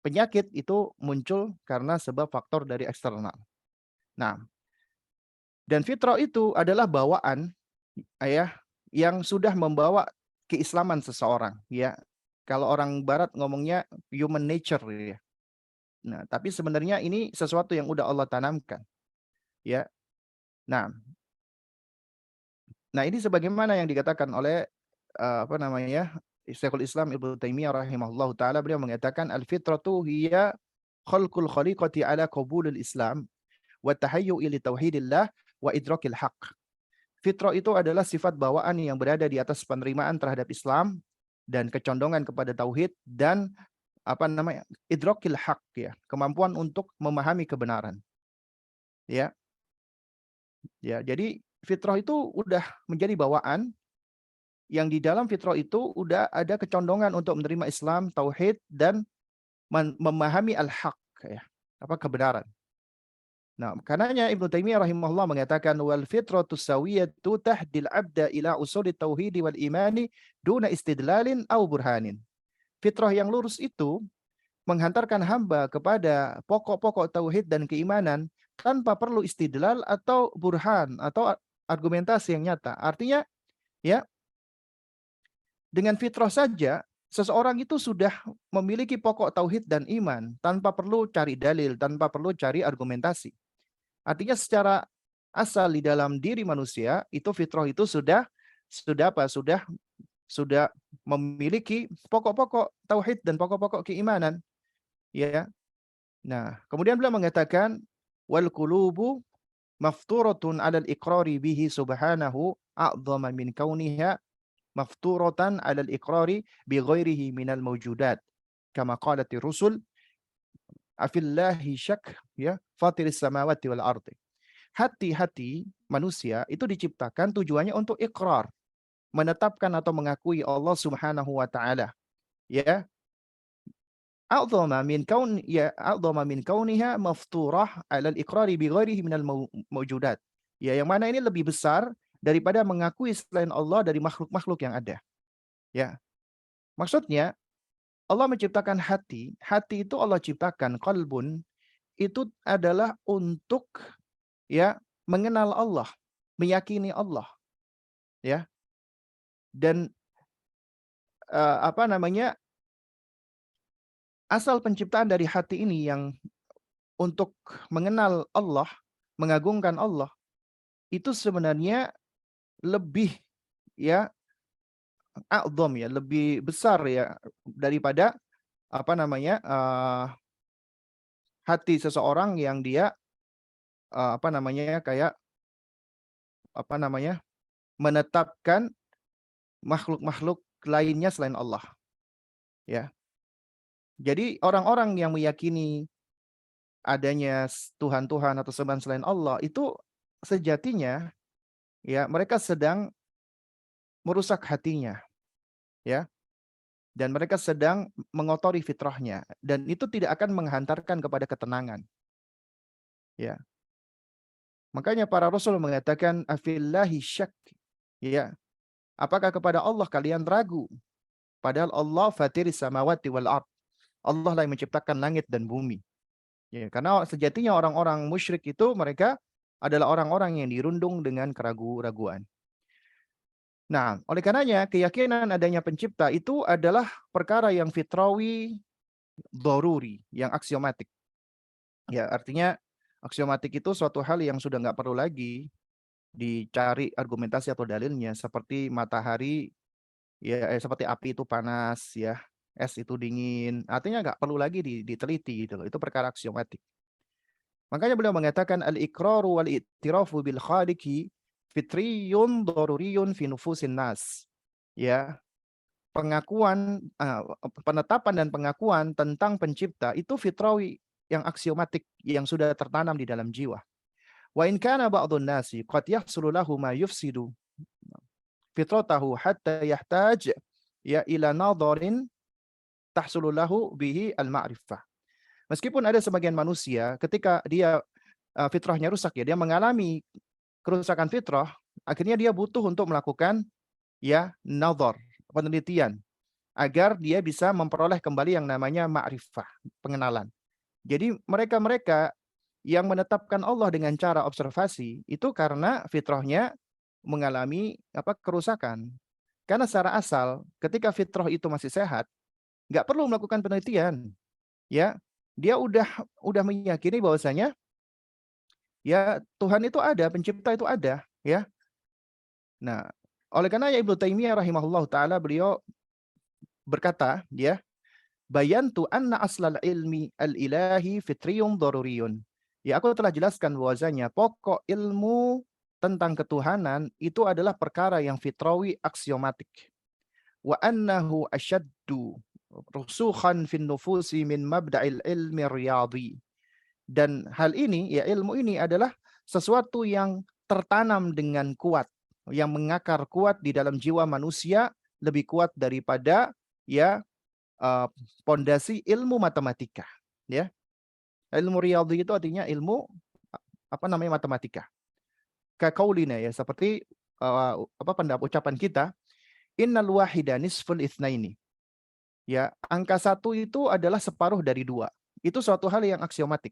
Penyakit itu muncul karena sebab faktor dari eksternal. Nah, dan fitrah itu adalah bawaan, ya, yang sudah membawa keislaman seseorang, ya. Kalau orang barat ngomongnya human nature, ya. Nah, tapi sebenarnya ini sesuatu yang udah Allah tanamkan. Ya. Nah, ini sebagaimana yang dikatakan oleh apa namanya? Syekhul Islam Ibnu Taimiyah rahimahullahu taala, beliau mengatakan al-fitratu hiya khalqul khaliqati ala qabulil Islam wa tahayyu'i li tauhidillah wa idrakil haqq. Fitrah itu adalah sifat bawaan yang berada di atas penerimaan terhadap Islam dan kecondongan kepada tauhid dan apa namanya? Idrakil haqq, ya, kemampuan untuk memahami kebenaran. Ya. Ya, jadi fitrah itu udah menjadi bawaan yang di dalam fitrah itu udah ada kecondongan untuk menerima Islam, tauhid dan memahami al-haq, ya, apa kebenaran. Nah, karenanya Ibnu Taimiyah rahimahullah mengatakan wal fitratu sawiyatu tahdil abda ila usuli tauhid wal imani duna istidlalin au burhanin. Fitrah yang lurus itu menghantarkan hamba kepada pokok-pokok tauhid dan keimanan tanpa perlu istidlal atau burhan atau argumentasi yang nyata. Artinya, ya, dengan fitrah saja seseorang itu sudah memiliki pokok tauhid dan iman tanpa perlu cari dalil, tanpa perlu cari argumentasi. Artinya secara asal di dalam diri manusia itu fitrah itu sudah apa? Sudah memiliki pokok-pokok tauhid dan pokok-pokok keimanan, ya. Nah, kemudian beliau mengatakan wal qulubu mafturatun 'alal iqrari bihi subhanahu a'dhama min kauniha mafturatan 'alal iqrari bi ghairihi minal mawjudat. Kama qalatir rusul afillahi syak, ya, fatiris samawati wal ardi. Hati-hati manusia itu diciptakan tujuannya untuk ikrar, menetapkan atau mengakui Allah Subhanahu wa taala, ya. A'dhama min kauniha mafturah 'alal iqrari bi ghairihi minal mawjudat. Ya, yang mana ini lebih besar daripada mengakui selain Allah dari makhluk-makhluk yang ada. Ya. Maksudnya Allah menciptakan hati, hati itu Allah ciptakan qalbun itu adalah untuk, ya, mengenal Allah, meyakini Allah, ya. Dan apa namanya? Asal penciptaan dari hati ini yang untuk mengenal Allah, mengagungkan Allah, itu sebenarnya lebih, ya, a'dham, ya, lebih besar, ya, daripada apa namanya? Hati seseorang yang dia apa namanya? Kayak apa namanya? Menetapkan makhluk-makhluk lainnya selain Allah, ya. Jadi orang-orang yang meyakini adanya Tuhan-Tuhan atau sembahan selain Allah itu sejatinya, ya, mereka sedang merusak hatinya, ya, dan mereka sedang mengotori fitrahnya dan itu tidak akan menghantarkan kepada ketenangan, ya. Makanya para rasul mengatakan afillahi syak, ya, apakah kepada Allah kalian ragu, padahal Allah fatiris samawati wal ard, Allah lah yang menciptakan langit dan bumi, ya. Karena sejatinya orang-orang musyrik itu mereka adalah orang-orang yang dirundung dengan keraguan-raguan. Nah, oleh karenanya keyakinan adanya pencipta itu adalah perkara yang fitrawi, doruri, yang aksiomatik. Ya, artinya aksiomatik itu suatu hal yang sudah nggak perlu lagi dicari argumentasi atau dalilnya, seperti matahari, ya, seperti api itu panas, ya, es itu dingin. Artinya nggak perlu lagi diteliti gitu loh. Itu perkara aksiomatik. Makanya beliau mengatakan al-iqraru wal i'tirafu bil khaliqi fitriyun daruriyun fi nufusin nas. Ya, pengakuan penetapan dan pengakuan tentang pencipta itu fitrawi, yang aksiomatik, yang sudah tertanam di dalam jiwa. Wa in kana ba'dun nasi qad yahsulu lahu ma yufsidu fitratahu hatta yahtaj, ya, ila nadharin tahsulu lahu bihi al-ma'rifah. Meskipun ada sebagian manusia ketika dia fitrahnya rusak, ya, dia mengalami kerusakan fitrah, akhirnya dia butuh untuk melakukan, ya, nadhar, penelitian, agar dia bisa memperoleh kembali yang namanya ma'rifah, pengenalan. Jadi mereka-mereka yang menetapkan Allah dengan cara observasi itu karena fitrahnya mengalami apa kerusakan. Karena secara asal ketika fitrah itu masih sehat, nggak perlu melakukan penelitian, ya. Dia udah meyakini bahwasanya Ya, Tuhan itu ada, pencipta itu ada, ya. Nah, oleh karena Ibnu Taimiyah rahimahullah taala beliau berkata, ya, bayantu anna aslal ilmi al-ilahi fitriyun daruriyun. Ya, aku telah jelaskan bahwasanya pokok ilmu tentang ketuhanan itu adalah perkara yang fitrawi aksiomatik. Wa annahu asyaddu rusukhan fin nufusi min mabda'il ilmi riyadhi. Dan hal ini, ya ilmu ini adalah sesuatu yang tertanam dengan kuat, yang mengakar kuat di dalam jiwa manusia lebih kuat daripada ya pondasi ilmu matematika. Ya, ilmu riyadhi itu artinya ilmu apa namanya matematika. Kaqaulina ya seperti ucapan kita, innal wahida nisful itsnaini. Ya, angka satu itu adalah separuh dari dua. Itu suatu hal yang aksiomatik.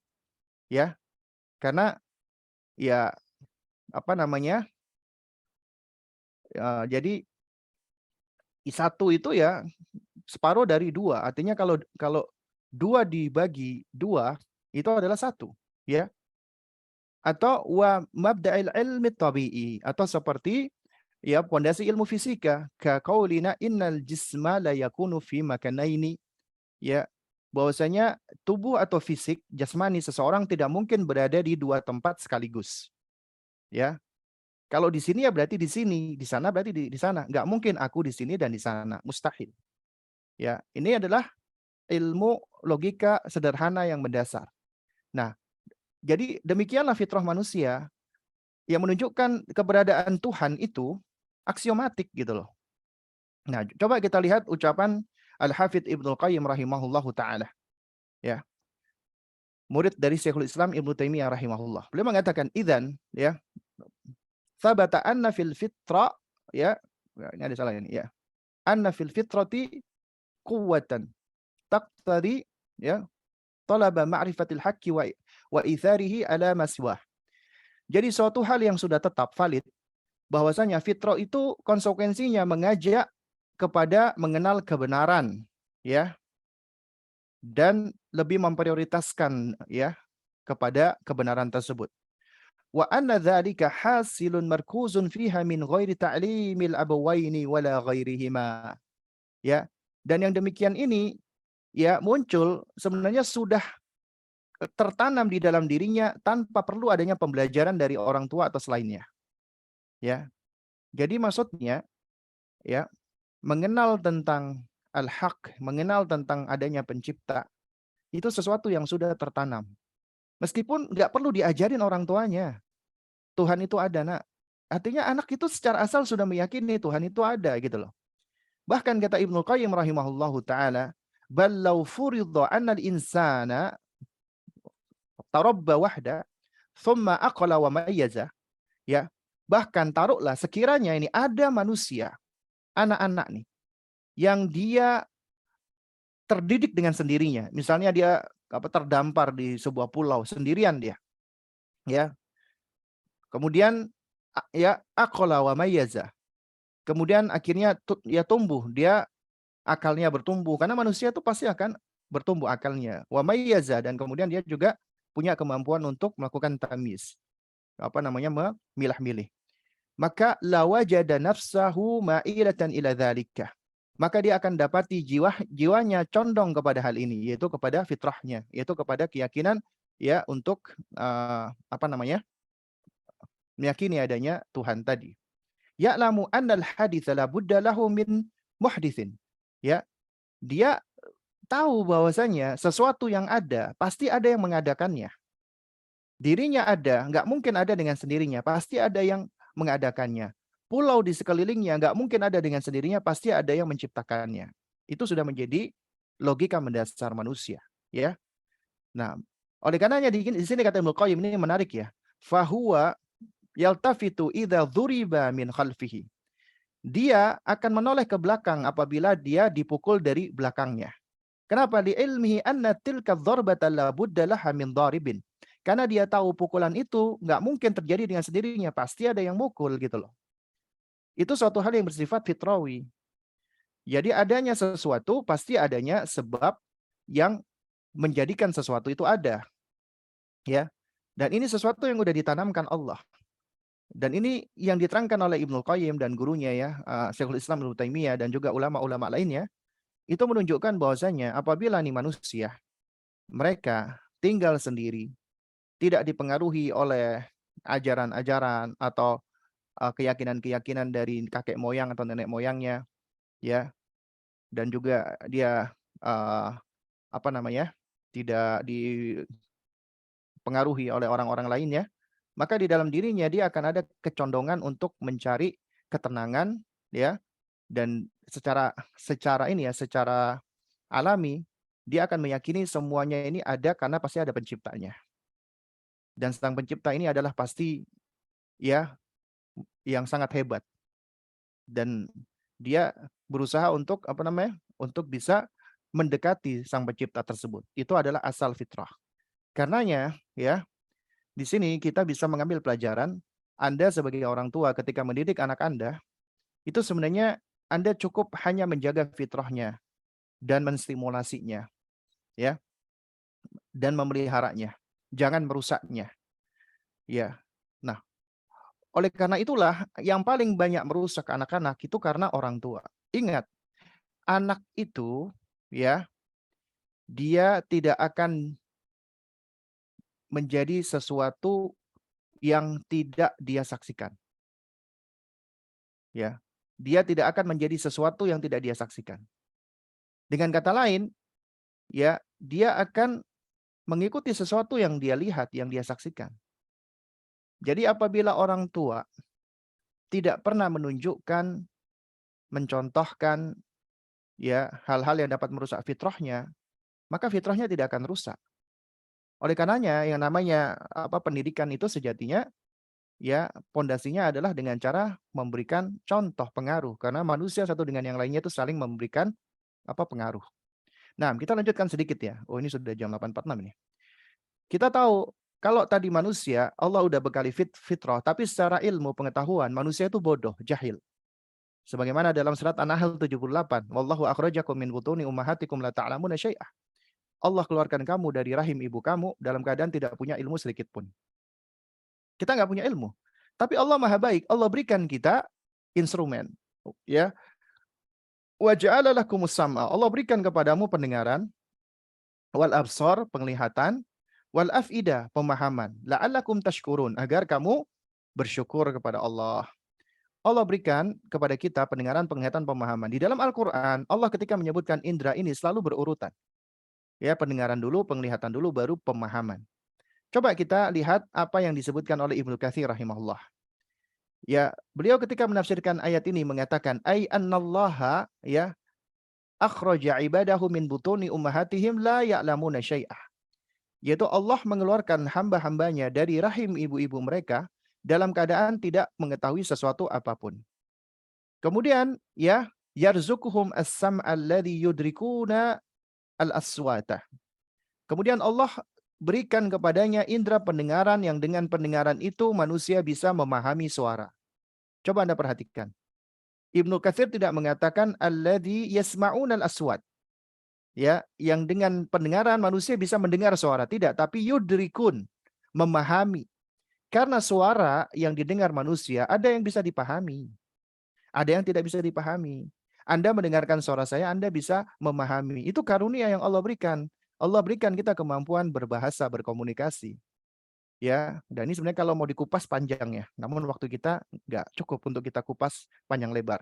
Ya, karena ya apa namanya? Jadi satu itu ya separuh dari dua. Artinya kalau kalau dua dibagi dua itu adalah satu, ya. Atau wa mabda'il ilmi tabi'i atau seperti ya pondasi ilmu fisika ka qaulina innal jisma la yakunu fi makanaini, ya, bahwasanya tubuh atau fisik jasmani seseorang tidak mungkin berada di dua tempat sekaligus, ya. Kalau di sini ya berarti di sini, di sana berarti di sana. Nggak mungkin aku di sini dan di sana, mustahil. Ya, ini adalah ilmu logika sederhana yang mendasar. Nah, jadi demikianlah fitrah manusia yang menunjukkan keberadaan Tuhan itu aksiomatik gitu loh. Nah, coba kita lihat ucapan Al-Hafidz Ibnu Qayyim rahimahullahu taala, ya. Murid dari Syekhul Islam Ibnu Taimiyah rahimahullah. Beliau mengatakan idzan, ya, thabata anna fil fitra, ya, ini ada salah ini, ya. Anna fil fitrati quwwatan taqtadi, ya, talaba ma'rifatil haqqi wa itharihi ala maswah. Jadi suatu hal yang sudah tetap valid bahwasanya fitrah itu konsekuensinya mengajak kepada mengenal kebenaran, ya, dan lebih memprioritaskan ya kepada kebenaran tersebut. Wa anna dzalika hasilun markuzun fiha min ghairi ta'limil abawaini wala ghairihima. Ya. Dan yang demikian ini ya muncul sebenarnya sudah tertanam di dalam dirinya tanpa perlu adanya pembelajaran dari orang tua atau selainnya. Ya. Jadi maksudnya ya mengenal tentang al-haq, mengenal tentang adanya pencipta itu sesuatu yang sudah tertanam. Meskipun nggak perlu diajarin orang tuanya. Tuhan itu ada, nak. Artinya anak itu secara asal sudah meyakini Tuhan itu ada gitu loh. Bahkan kata Ibnu Qayyim rahimahullahu taala, "Bal law furidha anna al-insana tarabba wahda, thumma aqala wa mayyaza." Ya. Bahkan taruhlah sekiranya ini ada manusia, anak-anak nih, yang dia terdidik dengan sendirinya. Misalnya dia terdampar di sebuah pulau sendirian dia. Ya. Kemudian ya aqala wa mayyaza. Kemudian akhirnya ya tumbuh, dia akalnya bertumbuh karena manusia itu pasti akan bertumbuh akalnya. Wa mayyaza, dan kemudian dia juga punya kemampuan untuk melakukan tamyiz. Apa namanya? Memilah-milih. Maka la wajada nafsahu ma'ilatan ila dzalika. Maka dia akan dapati jiwanya condong kepada hal ini, yaitu kepada fitrahnya, yaitu kepada keyakinan ya untuk apa namanya? Meyakini adanya Tuhan tadi. Ya'lamu annal haditsa la budda lahu min muhditsin. Ya, dia tahu bahwasanya sesuatu yang ada pasti ada yang mengadakannya. Dirinya ada, nggak mungkin ada dengan sendirinya, pasti ada yang mengadakannya. Pulau di sekelilingnya nggak mungkin ada dengan sendirinya, pasti ada yang menciptakannya. Itu sudah menjadi logika mendasar manusia, ya. Nah, oleh karenanya di sini kata Ibnu Qayyim ini menarik ya. Fahuwa yaltafitu idza dzuriba min khalfihi. Dia akan menoleh ke belakang apabila dia dipukul dari belakangnya. Kenapa? Li ilmihi anna tilka dzarbata la budda laha min dharibin. Karena dia tahu pukulan itu nggak mungkin terjadi dengan sendirinya, pasti ada yang mukul gitu loh. Itu suatu hal yang bersifat fitrawi. Jadi adanya sesuatu pasti adanya sebab yang menjadikan sesuatu itu ada. Ya. Dan ini sesuatu yang udah ditanamkan Allah. Dan ini yang diterangkan oleh Ibnu Qayyim dan gurunya ya, Syekhul Islam Ibnu Taimiyah dan juga ulama-ulama lainnya, itu menunjukkan bahwasanya apabila nih manusia mereka tinggal sendiri, tidak dipengaruhi oleh ajaran-ajaran atau keyakinan-keyakinan dari kakek moyang atau nenek moyangnya, ya, dan juga dia uh, apa namanya, tidak dipengaruhi oleh orang-orang lainnya, maka di dalam dirinya dia akan ada kecondongan untuk mencari ketenangan, ya, dan secara secara ini ya, secara alami dia akan meyakini semuanya ini ada karena pasti ada penciptanya. Dan sang pencipta ini adalah pasti ya yang sangat hebat dan dia berusaha untuk apa namanya? Untuk bisa mendekati sang pencipta tersebut. Itu adalah asal fitrah. Karenanya ya, di sini kita bisa mengambil pelajaran Anda sebagai orang tua ketika mendidik anak Anda, itu sebenarnya Anda cukup hanya menjaga fitrahnya dan menstimulasinya, ya, dan memeliharanya. Jangan merusaknya, ya. Nah, oleh karena itulah yang paling banyak merusak anak-anak itu karena orang tua. Ingat, anak itu ya, dia tidak akan menjadi sesuatu yang tidak dia saksikan, ya. Dia tidak akan menjadi sesuatu yang tidak dia saksikan. Dengan kata lain, ya, dia akan mengikuti sesuatu yang dia lihat, yang dia saksikan. Jadi apabila orang tua tidak pernah menunjukkan, mencontohkan ya hal-hal yang dapat merusak fitrahnya, maka fitrahnya tidak akan rusak. Oleh karenanya yang namanya pendidikan itu sejatinya ya pondasinya adalah dengan cara memberikan contoh pengaruh karena manusia satu dengan yang lainnya itu saling memberikan pengaruh. Nah, kita lanjutkan sedikit ya. Oh, ini sudah jam 8.46 ini. Kita tahu kalau tadi manusia Allah udah bekali fitrah, tapi secara ilmu pengetahuan manusia itu bodoh, jahil. Sebagaimana dalam surat An-Nahl 78, wallahu akhrajakum min butuni ummahatikum la ta'lamuna syai'ah. Allah keluarkan kamu dari rahim ibu kamu dalam keadaan tidak punya ilmu sedikit pun. Kita nggak punya ilmu. Tapi Allah Maha Baik, Allah berikan kita instrumen. Ya. Wa ja'ala lakumus sam'a. Allah berikan kepadamu pendengaran, wal absar, penglihatan, wal afida, pemahaman. La'allakum tashkurun, agar kamu bersyukur kepada Allah. Allah berikan kepada kita pendengaran, penglihatan, pemahaman. Di dalam Al-Quran, Allah ketika menyebutkan indera ini selalu berurutan. Ya, pendengaran dulu, penglihatan dulu, baru pemahaman. Coba kita lihat apa yang disebutkan oleh Ibnu Katsir rahimahullah. Ya, beliau ketika menafsirkan ayat ini mengatakan, ay annallaha ya akhraja ibadahu min butuni ummahatihim la ya'lamuna syai'ah. Yaitu Allah mengeluarkan hamba-hambanya dari rahim ibu-ibu mereka dalam keadaan tidak mengetahui sesuatu apapun. Kemudian ya yarzuquhum as-sam'a alladhi yudrikuna al-aswata. Kemudian Allah berikan kepadanya indera pendengaran yang dengan pendengaran itu manusia bisa memahami suara. Coba Anda perhatikan. Ibnu Katsir tidak mengatakan alladzi yasma'una al-aswat. Ya, yang dengan pendengaran manusia bisa mendengar suara, tidak, tapi yudrikun, memahami. Karena suara yang didengar manusia ada yang bisa dipahami, ada yang tidak bisa dipahami. Anda mendengarkan suara saya, Anda bisa memahami. Itu karunia yang Allah berikan. Allah berikan kita kemampuan berbahasa, berkomunikasi. Ya, dan ini sebenarnya kalau mau dikupas panjang ya. Namun waktu kita nggak cukup untuk kita kupas panjang lebar.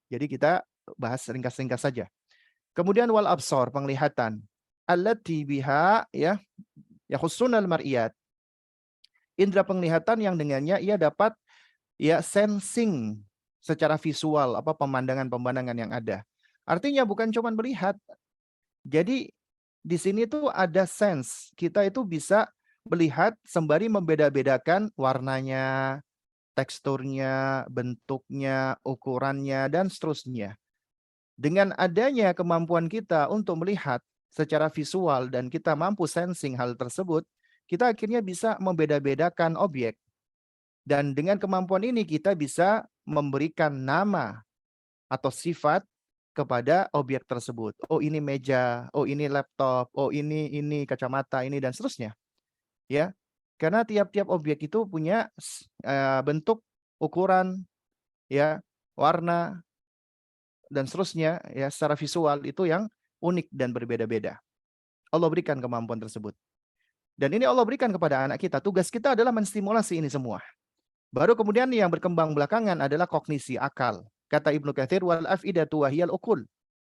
Jadi kita bahas ringkas-ringkas saja. Kemudian wal absar, penglihatan. Allati biha ya yakhussunal mar'iyat. Indra penglihatan yang dengannya ia dapat ya sensing secara visual pemandangan-pemandangan yang ada. Artinya bukan cuma melihat. Jadi di sini tuh ada sense. Kita itu bisa melihat sembari membeda-bedakan warnanya, teksturnya, bentuknya, ukurannya, dan seterusnya. Dengan adanya kemampuan kita untuk melihat secara visual dan kita mampu sensing hal tersebut, kita akhirnya bisa membeda-bedakan objek. Dan dengan kemampuan ini kita bisa memberikan nama atau sifat kepada objek tersebut. Oh, ini meja, oh ini laptop, oh ini kacamata ini dan seterusnya. Ya. Karena tiap-tiap objek itu punya bentuk, ukuran, ya, warna dan seterusnya ya secara visual itu yang unik dan berbeda-beda. Allah berikan kemampuan tersebut. Dan ini Allah berikan kepada anak kita. Tugas kita adalah menstimulasi ini semua. Baru kemudian yang berkembang belakangan adalah kognisi, akal. Kata Ibnu Katsir, wal afidatu wahiyal uqul,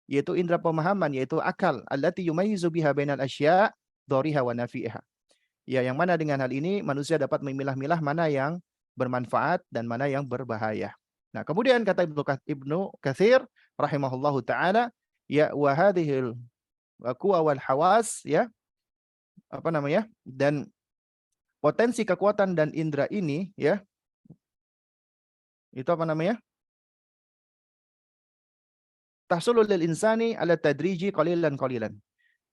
yaitu indera pemahaman, yaitu akal, allati yumayyizu biha bainal asya' dhariha wa nafi'iha. Ya, yang mana dengan hal ini manusia dapat memilah-milah mana yang bermanfaat dan mana yang berbahaya. Nah, kemudian kata Ibnu Katsir rahimahullahu taala, ya wa hadhil quwa wal hawas, ya, apa namanya? Dan potensi kekuatan dan indera ini, ya, itu apa namanya? Tahsulul lil insani ala tadriji qalilan qalilan.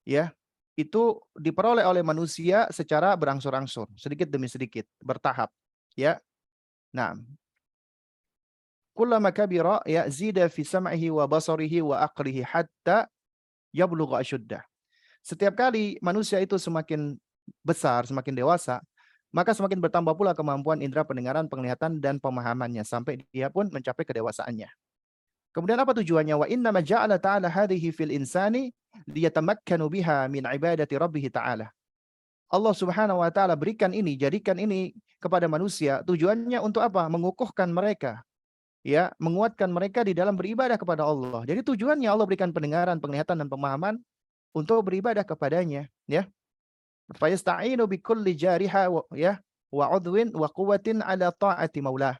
Ya, itu diperoleh oleh manusia secara berangsur-angsur, sedikit demi sedikit, bertahap, ya. Nah, kullama kabira ya zida fi sam'ihi wa basarihi wa aqlihi hatta yablugha asyuddah. Setiap kali manusia itu semakin besar, semakin dewasa, maka semakin bertambah pula kemampuan indera pendengaran, penglihatan dan pemahamannya sampai dia pun mencapai kedewasaannya. Kemudian apa tujuannya? Wa inna ma ja'ala ta'ala hadhihi fil insani liyatamakkanu biha min ibadati rabbih ta'ala. Allah Subhanahu wa taala berikan ini, jadikan ini kepada manusia tujuannya untuk apa? Mengukuhkan mereka, ya, menguatkan mereka di dalam beribadah kepada Allah. Jadi tujuannya Allah berikan pendengaran, penglihatan dan pemahaman untuk beribadah kepadanya, ya. Fayasta'inu bikulli jariha ya wa udwin wa quwwatin ala ta'ati maulah.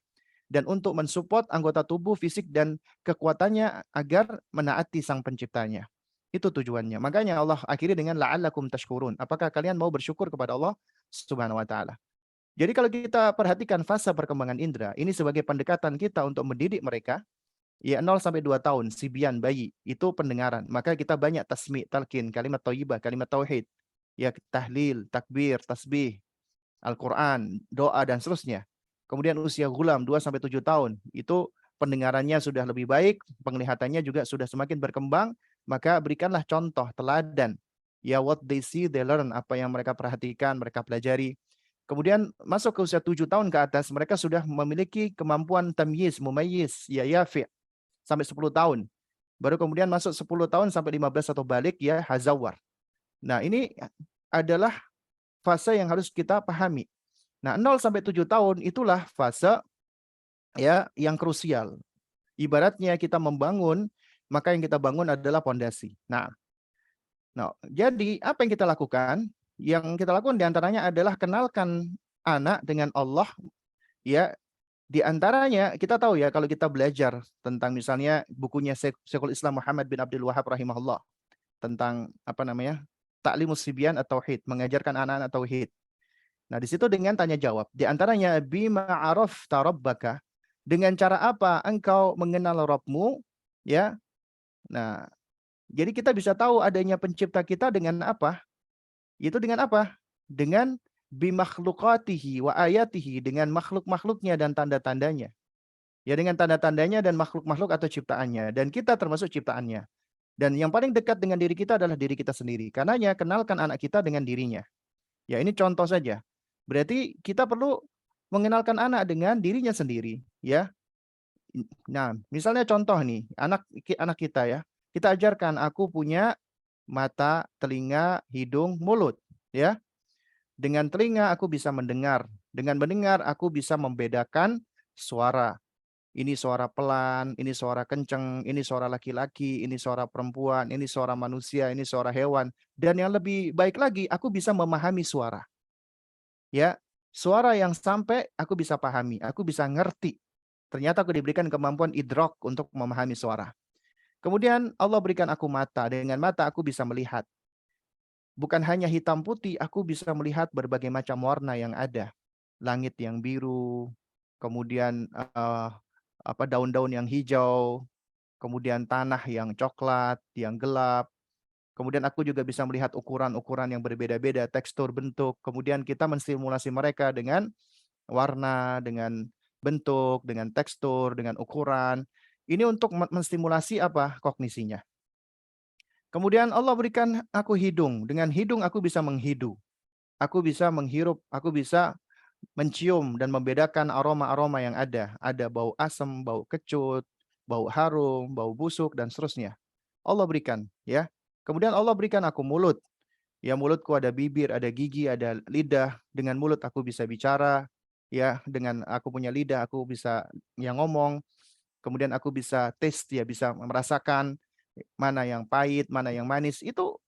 Dan untuk mensupport anggota tubuh, fisik dan kekuatannya agar menaati sang penciptanya. Itu tujuannya. Makanya Allah akhiri dengan la'allakum tashkurun. Apakah kalian mau bersyukur kepada Allah Subhanahu wa taala? Jadi kalau kita perhatikan fase perkembangan indera, ini sebagai pendekatan kita untuk mendidik mereka, ya 0 sampai 2 tahun, sibian, bayi, itu pendengaran. Maka kita banyak tasmi', talqin, kalimat thayyibah, kalimat tauhid, ya tahlil, takbir, tasbih, Al-Quran, doa dan seterusnya. Kemudian usia gulam 2 sampai 7 tahun, itu pendengarannya sudah lebih baik, penglihatannya juga sudah semakin berkembang, maka berikanlah contoh, teladan. Ya what they see, they learn, apa yang mereka perhatikan, mereka pelajari. Kemudian masuk ke usia 7 tahun ke atas, mereka sudah memiliki kemampuan tamyiz, mumayyiz, ya yafi' sampai 10 tahun. Baru kemudian masuk 10 tahun sampai 15 atau balik, ya hazawar. Nah, ini adalah fase yang harus kita pahami. Nah, 0 sampai 7 tahun itulah fase, ya, yang krusial. Ibaratnya kita membangun, maka yang kita bangun adalah pondasi. Nah, jadi apa yang kita lakukan? Yang kita lakukan diantaranya adalah kenalkan anak dengan Allah, ya. Di antaranya kita tahu ya kalau kita belajar tentang misalnya bukunya Syekhul Islam Muhammad bin Abdul Wahab rahimahullah tentang apa namanya? Ta'limus Sibyan at-Tauhid, mengajarkan anak-anak tauhid. Nah, di situ dengan tanya jawab. Di antaranya bima arafta rabbaka, dengan cara apa engkau mengenal Rabbmu, ya. Nah, jadi kita bisa tahu adanya pencipta kita dengan apa? Itu dengan apa? Dengan bimakhluqatihi wa ayatihi, dengan makhluk-makhluknya dan tanda-tandanya. Ya, dengan tanda-tandanya dan makhluk-makhluk atau ciptaannya, dan kita termasuk ciptaannya. Dan yang paling dekat dengan diri kita adalah diri kita sendiri. Karenanya kenalkan anak kita dengan dirinya. Ya, ini contoh saja. Berarti kita perlu mengenalkan anak dengan dirinya sendiri, ya. Nah, misalnya contoh nih, anak kita ya. Kita ajarkan aku punya mata, telinga, hidung, mulut, ya. Dengan telinga aku bisa mendengar, dengan mendengar aku bisa membedakan suara. Ini suara pelan, ini suara kenceng, ini suara laki-laki, ini suara perempuan, ini suara manusia, ini suara hewan. Dan yang lebih baik lagi, aku bisa memahami suara. Ya, suara yang sampai aku bisa pahami, aku bisa ngerti. Ternyata aku diberikan kemampuan idrok untuk memahami suara. Kemudian Allah berikan aku mata, dengan mata aku bisa melihat. Bukan hanya hitam putih, aku bisa melihat berbagai macam warna yang ada. Langit yang biru, kemudian daun-daun yang hijau, kemudian tanah yang coklat, yang gelap. Kemudian aku juga bisa melihat ukuran-ukuran yang berbeda-beda, tekstur, bentuk. Kemudian kita menstimulasi mereka dengan warna, dengan bentuk, dengan tekstur, dengan ukuran. Ini untuk menstimulasi apa? Kognisinya. Kemudian Allah berikan aku hidung. Dengan hidung aku bisa menghidu. Aku bisa menghirup, aku bisa mencium dan membedakan aroma-aroma yang ada. Ada bau asam, bau kecut, bau harum, bau busuk dan seterusnya. Allah berikan, ya. Kemudian Allah berikan aku mulut. Ya, mulutku ada bibir, ada gigi, ada lidah. Dengan mulut aku bisa bicara, ya. Dengan aku punya lidah aku bisa ya ngomong. Kemudian aku bisa taste, ya, bisa merasakan mana yang pahit, mana yang manis. Itu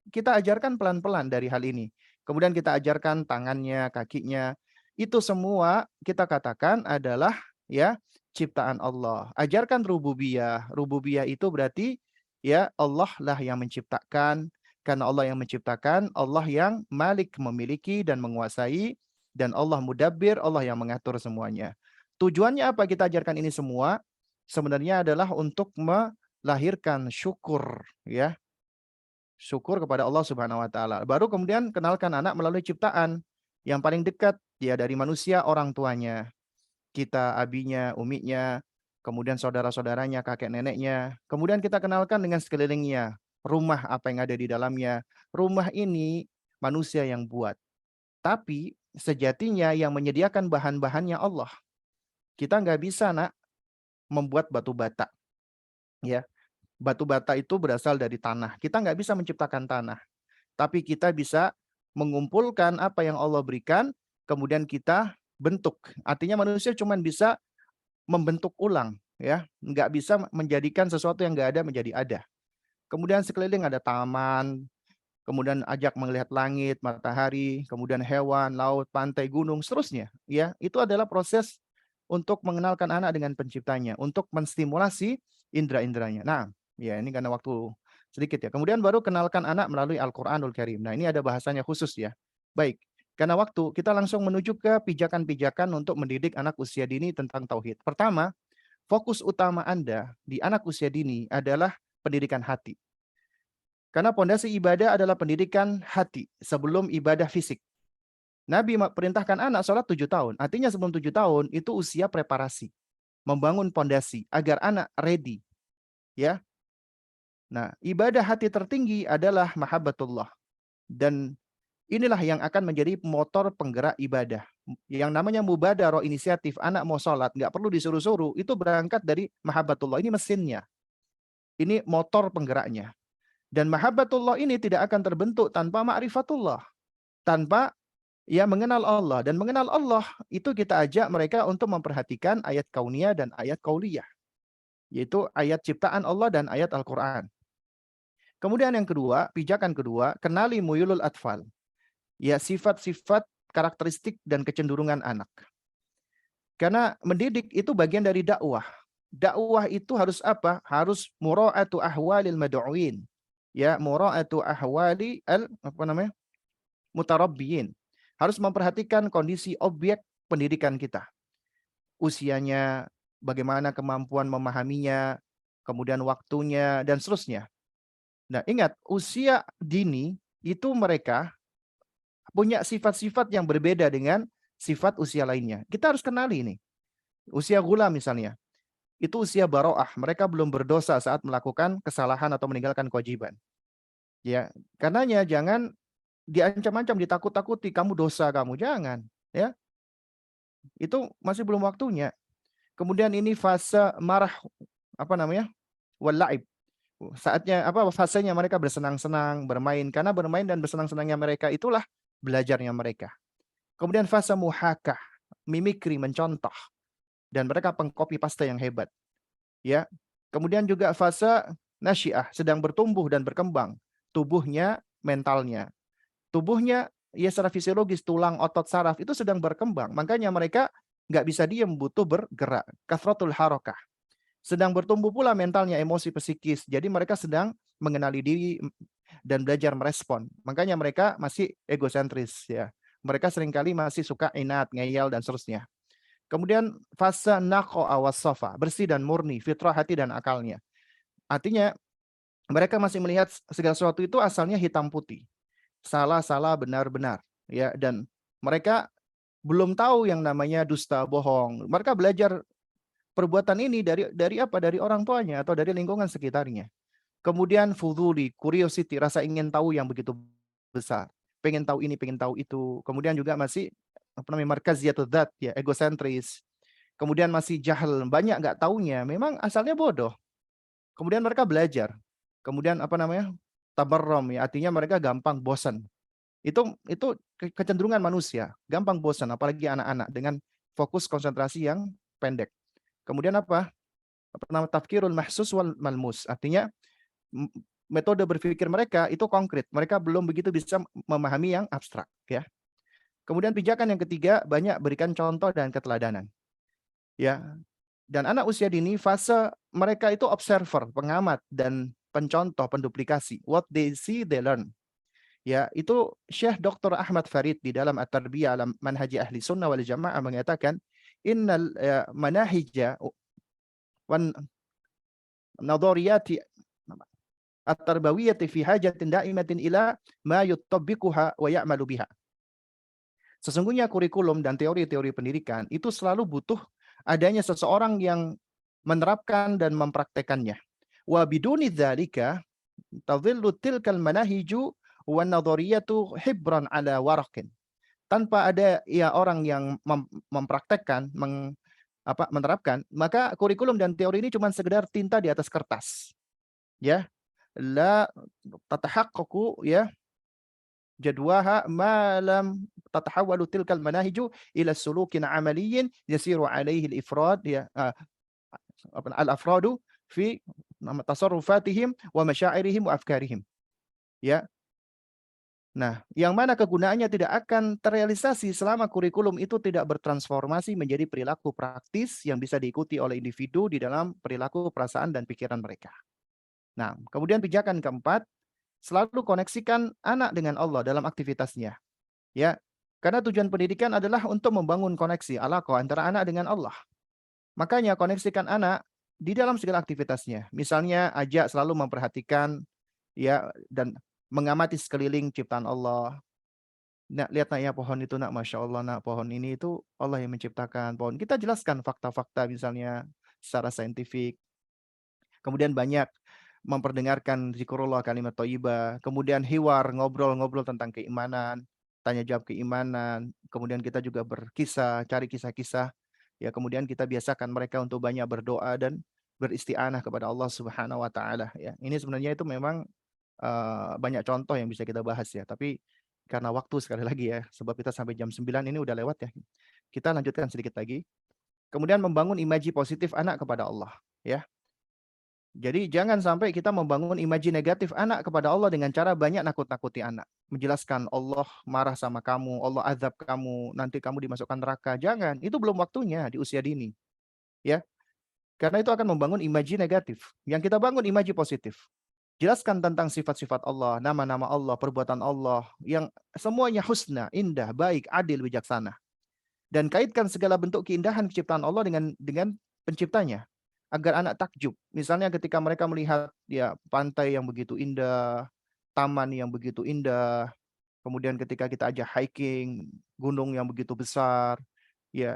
kita ajarkan pelan-pelan dari hal ini. Kemudian kita ajarkan tangannya, kakinya. Itu semua kita katakan adalah ya ciptaan Allah. Ajarkan rububiyah. Rububiyah itu berarti ya Allah lah yang menciptakan. Karena Allah yang menciptakan, Allah yang Malik memiliki dan menguasai, dan Allah mudabbir, Allah yang mengatur semuanya. Tujuannya apa kita ajarkan ini semua? Sebenarnya adalah untuk melahirkan syukur, ya, syukur kepada Allah Subhanahu wa taala. Baru kemudian kenalkan anak melalui ciptaan. Yang paling dekat ya dari manusia orang tuanya. Kita abinya, uminya, kemudian saudara-saudaranya, kakek neneknya. Kemudian kita kenalkan dengan sekelilingnya. Rumah apa yang ada di dalamnya. Rumah ini manusia yang buat. Tapi sejatinya yang menyediakan bahan-bahannya Allah. Kita nggak bisa nak membuat batu bata. Ya, batu bata itu berasal dari tanah. Kita nggak bisa menciptakan tanah. Tapi kita bisa mengumpulkan apa yang Allah berikan, kemudian kita bentuk. Artinya manusia cuma bisa membentuk ulang, ya, nggak bisa menjadikan sesuatu yang nggak ada menjadi ada. Kemudian sekeliling ada taman, kemudian ajak melihat langit, matahari, kemudian hewan, laut, pantai, gunung, seterusnya. Ya, itu adalah proses untuk mengenalkan anak dengan penciptanya, untuk menstimulasi indera-inderanya. Nah, ya ini karena waktu sedikit ya. Kemudian baru kenalkan anak melalui Al-Qur'anul Karim. Nah, ini ada bahasanya khusus ya. Baik, karena waktu kita langsung menuju ke pijakan-pijakan untuk mendidik anak usia dini tentang tauhid. Pertama, fokus utama Anda di anak usia dini adalah pendidikan hati. Karena pondasi ibadah adalah pendidikan hati sebelum ibadah fisik. Nabi perintahkan anak sholat 7 tahun. Artinya sebelum 7 tahun itu usia preparasi. Membangun pondasi agar anak ready. Ya. Nah, ibadah hati tertinggi adalah mahabbatullah. Dan inilah yang akan menjadi motor penggerak ibadah. Yang namanya mubadarah, inisiatif anak mau sholat, nggak perlu disuruh-suruh, itu berangkat dari mahabbatullah. Ini mesinnya. Ini motor penggeraknya. Dan mahabbatullah ini tidak akan terbentuk tanpa ma'rifatullah. Tanpa ya mengenal Allah. Dan mengenal Allah itu kita ajak mereka untuk memperhatikan ayat kauniyah dan ayat kauliyah. Yaitu ayat ciptaan Allah dan ayat Al-Quran. Kemudian yang kedua, pijakan kedua, kenali muyulul atfal. Ya, sifat-sifat, karakteristik, dan kecenderungan anak. Karena mendidik itu bagian dari dakwah. Dakwah itu harus apa? Harus mura'atu ahwalil mad'uin. Ya, mura'atu ahwali mutarabbiyin. Harus memperhatikan kondisi objek pendidikan kita. Usianya, bagaimana kemampuan memahaminya, kemudian waktunya, dan seterusnya. Nah, ingat, usia dini itu mereka punya sifat-sifat yang berbeda dengan sifat usia lainnya. Kita harus kenali ini. Usia gula misalnya, itu usia baro'ah. Mereka belum berdosa saat melakukan kesalahan atau meninggalkan kewajiban. Ya, karenanya jangan diancam-ancam, ditakut-takuti, kamu dosa kamu, jangan. Ya, itu masih belum waktunya. Kemudian ini fase marah, walaib. Saatnya fasenya mereka bersenang-senang, bermain. Karena bermain dan bersenang-senangnya mereka itulah belajarnya mereka. Kemudian fase muhakah, mimikri, mencontoh. Dan mereka pengcopy paste yang hebat. Ya. Kemudian juga fase nasyiah, sedang bertumbuh dan berkembang. Tubuhnya, mentalnya. Tubuhnya ya secara fisiologis, tulang, otot, saraf itu sedang berkembang. Makanya mereka nggak bisa diam, butuh bergerak. Kasratul harokah. Sedang bertumbuh pula mentalnya, emosi, psikis. Jadi mereka sedang mengenali diri dan belajar merespon. Makanya mereka masih egosentris ya. Mereka seringkali masih suka inat, ngeyel dan seterusnya. Kemudian fase naqo awas-safa, bersih dan murni, fitrah hati dan akalnya. Artinya mereka masih melihat segala sesuatu itu asalnya hitam putih. Salah, benar, ya, dan mereka belum tahu yang namanya dusta, bohong. Mereka belajar perbuatan ini dari apa? Dari orang tuanya atau dari lingkungan sekitarnya. Kemudian fuduli, curiosity, rasa ingin tahu yang begitu besar. pengen tahu ini, pengen tahu itu. Kemudian juga masih apa namanya markaziyatud dzat ya, egosentris. Kemudian masih jahil, banyak nggak taunya, memang asalnya bodoh. Kemudian mereka belajar. Kemudian apa namanya? Tabarrom ya, artinya mereka gampang bosan. Itu kecenderungan manusia, gampang bosan apalagi anak-anak dengan fokus konsentrasi yang pendek. Kemudian apa? Apa namanya? Tafkirul mahsus wal malmus. Artinya metode berpikir mereka itu konkret. Mereka belum begitu bisa memahami yang abstrak ya. Kemudian pijakan yang ketiga, banyak berikan contoh dan keteladanan. Ya. Dan anak usia dini fase mereka itu observer, pengamat dan pencontoh, penduplikasi. What they see they learn. Ya, itu Syekh Dr. Ahmad Farid di dalam At-Tarbiyah ala Manhaji Ahli Sunnah wal Jamaah mengatakan innal manahija wan nadhariyati at-tarbawiyati fi hajatin da'imatin ila ma yutabbiquha wa ya'malu biha. Sesungguhnya kurikulum dan teori-teori pendidikan itu selalu butuh adanya seseorang yang menerapkan dan mempraktekannya. Wa biduni dzalika tadhillu tilkal manahiju wan nadhariyatu hibran ala waraqin. Tanpa ada ya orang yang mempraktekkan, menerapkan, maka kurikulum dan teori ini cuma sekedar tinta di atas kertas. Ya, la tatahaqqaqu ya jadwaha ma lam tatahawwalu tilkal manahiju ila sulukin amaliyyin yasiru alaihi al-ifrad ya al-afradu fi tasarrufatihim wa masyairihim wa afkarihim. Ya. Nah, yang mana kegunaannya tidak akan terrealisasi selama kurikulum itu tidak bertransformasi menjadi perilaku praktis yang bisa diikuti oleh individu di dalam perilaku, perasaan, dan pikiran mereka. Nah, kemudian pijakan keempat, selalu koneksikan anak dengan Allah dalam aktivitasnya. Ya, karena tujuan pendidikan adalah untuk membangun koneksi alaqah antara anak dengan Allah. Makanya koneksikan anak di dalam segala aktivitasnya. Misalnya ajak selalu memperhatikan ya dan mengamati sekeliling ciptaan Allah. Nak, lihat nak ya pohon itu nak, Masya Allah nak, pohon ini itu Allah yang menciptakan pohon. Kita jelaskan fakta-fakta misalnya secara saintifik. Kemudian banyak memperdengarkan zikrullah, kalimat thayyibah. Kemudian hiwar, ngobrol-ngobrol tentang keimanan, tanya jawab keimanan. Kemudian kita juga berkisah, cari kisah-kisah. Ya, kemudian kita biasakan mereka untuk banyak berdoa dan beristi'anah kepada Allah Subhanahu wa taala ya. Ini sebenarnya itu memang banyak contoh yang bisa kita bahas ya, tapi karena waktu sekali lagi ya, sebab kita sampai jam 9 ini udah lewat ya. Kita lanjutkan sedikit lagi. Kemudian membangun imaji positif anak kepada Allah ya. Jadi jangan sampai kita membangun imaji negatif anak kepada Allah dengan cara banyak nakut-nakuti anak. Menjelaskan Allah marah sama kamu, Allah azab kamu, nanti kamu dimasukkan neraka. Jangan, itu belum waktunya di usia dini. Ya. Karena itu akan membangun imaji negatif. Yang kita bangun imaji positif. Jelaskan tentang sifat-sifat Allah, nama-nama Allah, perbuatan Allah, yang semuanya husna, indah, baik, adil, bijaksana. Dan kaitkan segala bentuk keindahan ciptaan Allah dengan penciptanya. Agar anak takjub. Misalnya ketika mereka melihat ya pantai yang begitu indah, taman yang begitu indah, kemudian ketika kita ajak hiking, gunung yang begitu besar, ya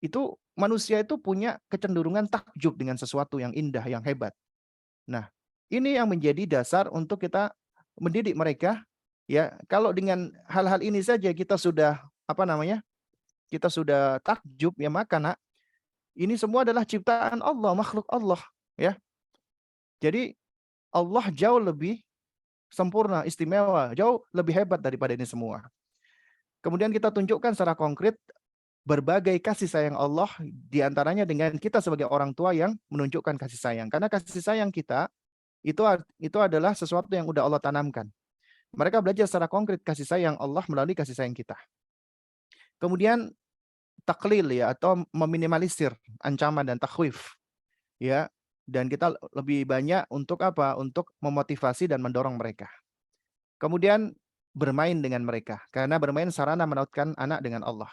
itu manusia itu punya kecenderungan takjub dengan sesuatu yang indah, yang hebat. Nah, ini yang menjadi dasar untuk kita mendidik mereka ya. Kalau dengan hal-hal ini saja kita sudah apa namanya? Kita sudah takjub ya, maka nak ini semua adalah ciptaan Allah, makhluk Allah ya. Jadi Allah jauh lebih sempurna, istimewa, jauh lebih hebat daripada ini semua. Kemudian kita tunjukkan secara konkret berbagai kasih sayang Allah, diantaranya dengan kita sebagai orang tua yang menunjukkan kasih sayang. Karena kasih sayang kita itu adalah sesuatu yang udah Allah tanamkan. Mereka belajar secara konkret kasih sayang Allah melalui kasih sayang kita. Kemudian taklil ya, atau meminimalisir ancaman dan takhwif ya. Dan kita lebih banyak untuk apa? Untuk memotivasi dan mendorong mereka. Kemudian bermain dengan mereka, karena bermain sarana menautkan anak dengan Allah.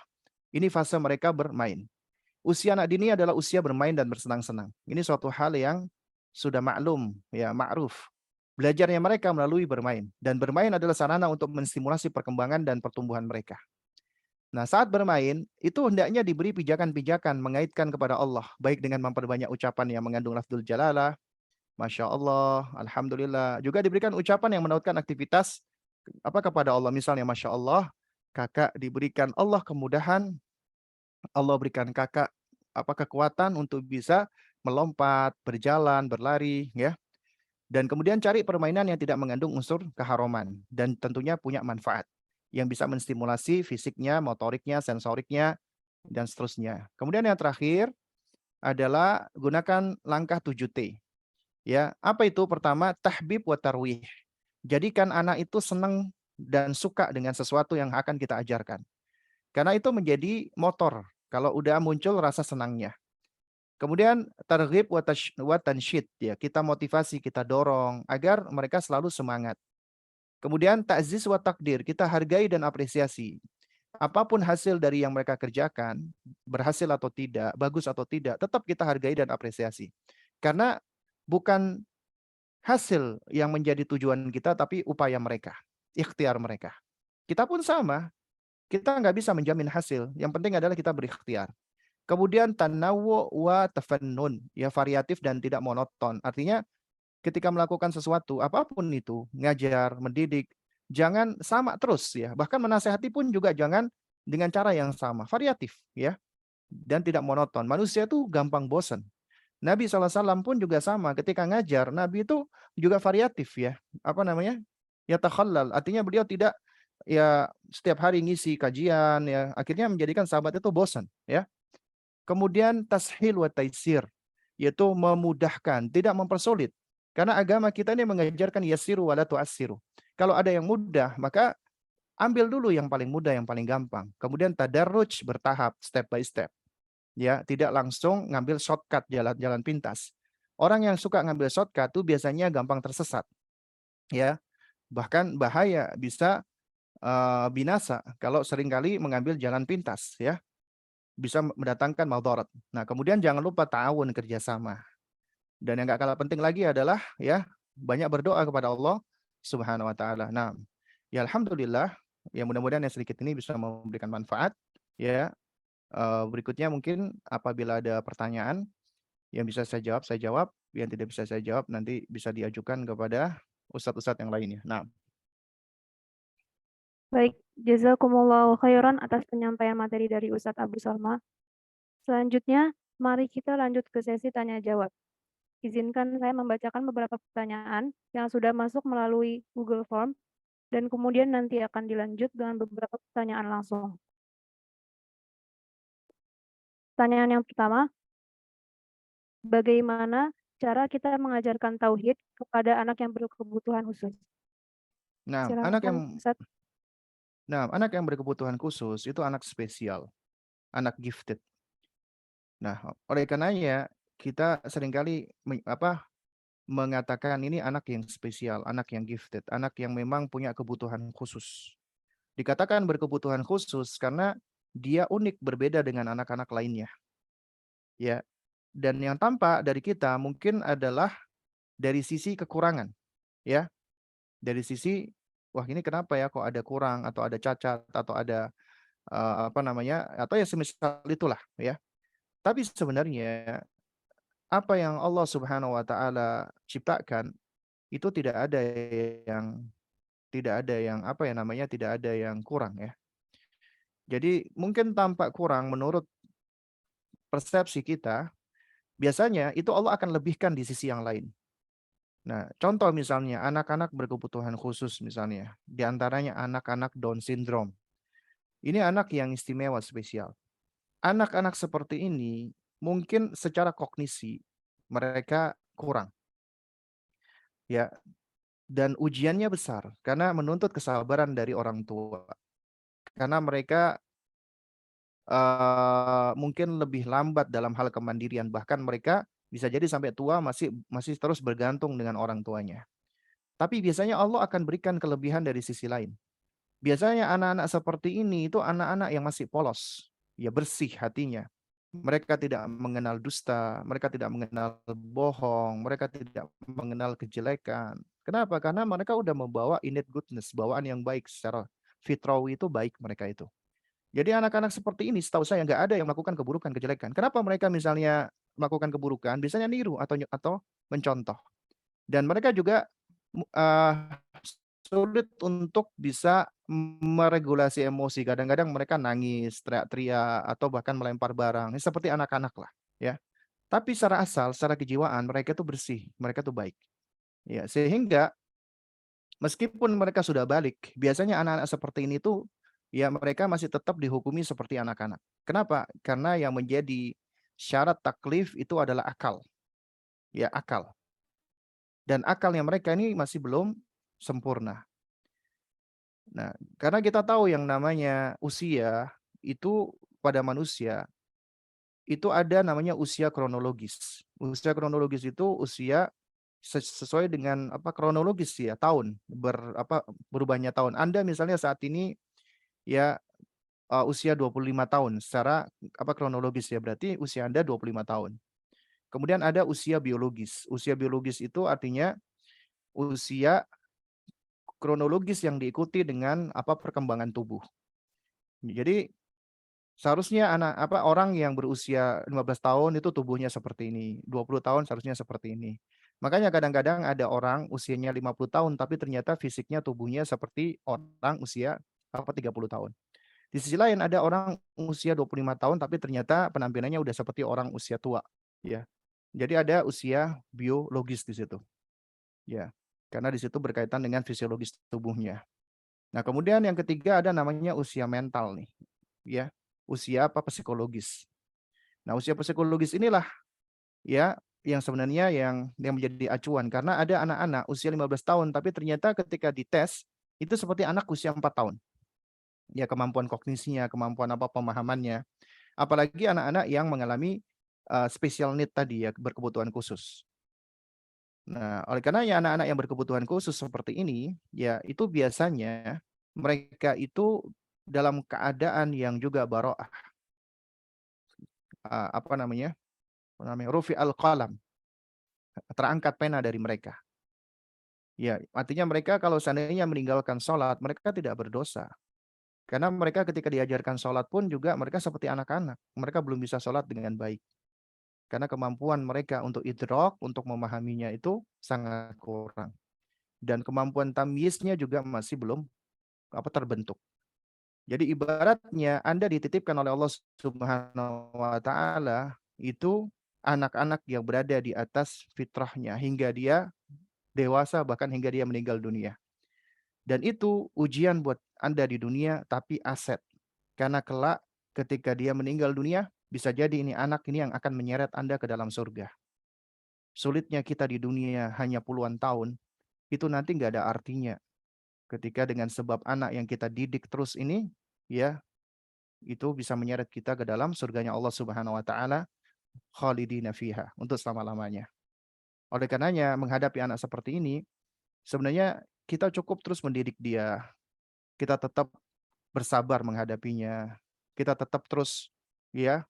Ini fase mereka bermain. Usia anak dini adalah usia bermain dan bersenang-senang. Ini suatu hal yang sudah maklum, ya, ma'ruf. Belajarnya mereka melalui bermain. Dan bermain adalah sarana untuk menstimulasi perkembangan dan pertumbuhan mereka. Nah, saat bermain, itu hendaknya diberi pijakan-pijakan mengaitkan kepada Allah. Baik dengan memperbanyak ucapan yang mengandung lafzul jalalah, Masya Allah, Alhamdulillah. Juga diberikan ucapan yang menautkan aktivitas kepada Allah. Misalnya, Masya Allah, kakak diberikan Allah kemudahan, Allah berikan kakak kekuatan untuk bisa melompat, berjalan, berlari, ya. Dan kemudian cari permainan yang tidak mengandung unsur keharuman dan tentunya punya manfaat yang bisa menstimulasi fisiknya, motoriknya, sensoriknya, dan seterusnya. Kemudian yang terakhir adalah gunakan langkah 7T. Ya, apa itu? Pertama, tahbib wa tarwih. Jadikan anak itu senang dan suka dengan sesuatu yang akan kita ajarkan. Karena itu menjadi motor kalau udah muncul rasa senangnya. Kemudian targhib wa tansyid, ya, kita motivasi, kita dorong agar mereka selalu semangat. Kemudian ta'ziz wa takdir, kita hargai dan apresiasi. Apapun hasil dari yang mereka kerjakan, berhasil atau tidak, bagus atau tidak, tetap kita hargai dan apresiasi. Karena bukan hasil yang menjadi tujuan kita, tapi upaya mereka, ikhtiar mereka. Kita pun sama, kita nggak bisa menjamin hasil. Yang penting adalah kita berikhtiar. Kemudian tanawu wa tafannun, ya, variatif dan tidak monoton. Artinya ketika melakukan sesuatu, apapun itu, ngajar, mendidik, jangan sama terus, ya. Bahkan menasehati pun juga jangan dengan cara yang sama, variatif, ya, dan tidak monoton. Manusia itu gampang bosan. Nabi SAW pun juga sama, ketika ngajar, Nabi itu juga variatif, ya. Apa namanya? Ya takhallal, artinya beliau tidak, ya, setiap hari ngisi kajian, ya, akhirnya menjadikan sahabat itu bosan, ya. Kemudian tashil wa taisir, yaitu memudahkan, tidak mempersulit. Karena agama kita ini mengajarkan yasiru wa la tu'assiru. Kalau ada yang mudah, maka ambil dulu yang paling mudah, yang paling gampang. Kemudian tadarruj, bertahap, step by step. Ya, tidak langsung ngambil shortcut, jalan-jalan pintas. Orang yang suka ngambil shortcut itu biasanya gampang tersesat. Ya, bahkan bahaya, bisa binasa kalau seringkali mengambil jalan pintas, ya. Bisa mendatangkan madarat. Nah, kemudian jangan lupa ta'awun, kerjasama. Dan yang gak kalah penting lagi adalah, ya, banyak berdoa kepada Allah Subhanahu wa taala. Nah, ya alhamdulillah, ya mudah-mudahan yang sedikit ini bisa memberikan manfaat, ya. Berikutnya mungkin apabila ada pertanyaan yang bisa saya jawab, yang tidak bisa saya jawab nanti bisa diajukan kepada ustadz-ustadz yang lainnya. Nah, Baik, jazakumullahu khairan atas penyampaian materi dari Ustadz Abu Salma. Selanjutnya, mari kita lanjut ke sesi tanya jawab. Izinkan saya membacakan beberapa pertanyaan yang sudah masuk melalui Google Form dan kemudian nanti akan dilanjut dengan beberapa pertanyaan langsung. Pertanyaan yang pertama, bagaimana cara kita mengajarkan tauhid kepada anak yang berkebutuhan khusus? nah, Silakan, Ustadz. anak yang berkebutuhan khusus itu anak spesial, anak gifted. Nah, oleh karenanya kita seringkali mengatakan ini anak yang spesial, anak yang gifted, anak yang memang punya kebutuhan khusus. Dikatakan berkebutuhan khusus karena dia unik, berbeda dengan anak-anak lainnya. Ya, dan yang tampak dari kita mungkin adalah dari sisi kekurangan, ya. Dari sisi, wah ini kenapa ya kok ada kurang atau ada cacat atau ada atau ya semisal itulah, ya. Tapi sebenarnya apa yang Allah Subhanahu wa taala ciptakan itu yang tidak ada yang kurang, ya. Jadi mungkin tampak kurang menurut persepsi kita, biasanya itu Allah akan lebihkan di sisi yang lain. Nah, contoh misalnya anak-anak berkebutuhan khusus misalnya, di antaranya anak-anak Down syndrome. Ini anak yang istimewa, spesial. Anak-anak seperti ini mungkin secara kognisi mereka kurang, ya, dan ujiannya besar karena menuntut kesabaran dari orang tua. Karena mereka mungkin lebih lambat dalam hal kemandirian, bahkan mereka bisa jadi sampai tua masih masih terus bergantung dengan orang tuanya. Tapi biasanya Allah akan berikan kelebihan dari sisi lain. Biasanya anak-anak seperti ini itu anak-anak yang masih polos, ya, bersih hatinya. Mereka tidak mengenal dusta, mereka tidak mengenal bohong, mereka tidak mengenal kejelekan. Kenapa? Karena mereka udah membawa innate goodness, bawaan yang baik secara fitrawi, itu baik mereka itu. Jadi anak-anak seperti ini setahu saya nggak ada yang melakukan keburukan, kejelekan. Kenapa mereka misalnya melakukan keburukan? Biasanya niru atau mencontoh. Dan mereka juga sulit untuk bisa meregulasi emosi. Kadang-kadang mereka nangis, teriak-teriak, atau bahkan melempar barang. Ini seperti anak-anak lah, ya. Tapi secara asal, secara kejiwaan mereka itu bersih, mereka tuh baik. Ya, sehingga meskipun mereka sudah balik, biasanya anak-anak seperti ini tuh ya mereka masih tetap dihukumi seperti anak-anak. Kenapa? Karena yang menjadi syarat taklif itu adalah akal. Ya, akal. Dan akalnya mereka ini masih belum sempurna. Nah, karena kita tahu yang namanya usia itu pada manusia itu ada namanya usia kronologis. Usia kronologis itu usia sesuai dengan apa kronologis ya tahun berubahnya tahun. Anda misalnya saat ini ya usia 25 tahun secara apa kronologis ya berarti usia Anda 25 tahun. Kemudian ada usia biologis. Usia biologis itu artinya usia kronologis yang diikuti dengan apa perkembangan tubuh. Jadi seharusnya orang yang berusia 15 tahun itu tubuhnya seperti ini, 20 tahun seharusnya seperti ini. Makanya kadang-kadang ada orang usianya 50 tahun tapi ternyata fisiknya tubuhnya seperti orang usia 30 tahun. Di sisi lain ada orang usia 25 tahun tapi ternyata penampilannya udah seperti orang usia tua, ya. Jadi ada usia biologis di situ, ya. Karena di situ berkaitan dengan fisiologis tubuhnya. Nah, kemudian yang ketiga ada namanya usia mental nih, ya. Usia psikologis. Nah, usia psikologis inilah ya yang sebenarnya yang menjadi acuan karena ada anak-anak usia 15 tahun tapi ternyata ketika dites itu seperti anak usia 4 tahun. Ya kemampuan kognisinya, kemampuan apa pemahamannya. Apalagi anak-anak yang mengalami special need tadi ya, berkebutuhan khusus. Nah, oleh karena ya anak-anak yang berkebutuhan khusus seperti ini, ya itu biasanya mereka itu dalam keadaan yang juga baro'ah, apa namanya? Rufi al-qalam, terangkat pena dari mereka. Ya, artinya mereka kalau seandainya meninggalkan sholat, mereka tidak berdosa. Karena mereka ketika diajarkan sholat pun juga mereka seperti anak-anak. Mereka belum bisa sholat dengan baik. Karena kemampuan mereka untuk idrok, untuk memahaminya itu sangat kurang. Dan kemampuan tamyiznya juga masih belum terbentuk. Jadi ibaratnya Anda dititipkan oleh Allah Subhanahu wa taala itu anak-anak yang berada di atas fitrahnya hingga dia dewasa bahkan hingga dia meninggal dunia. Dan itu ujian buat Anda di dunia tapi aset. Karena kelak ketika dia meninggal dunia bisa jadi ini anak ini yang akan menyeret Anda ke dalam surga. Sulitnya kita di dunia hanya puluhan tahun, itu nanti nggak ada artinya. Ketika dengan sebab anak yang kita didik terus ini, ya itu bisa menyeret kita ke dalam surganya Allah Subhanahu Wa Taala, khalidina fiha untuk selama-lamanya. Oleh karenanya menghadapi anak seperti ini, sebenarnya kita cukup terus mendidik dia. Kita tetap bersabar menghadapinya. Kita tetap terus ya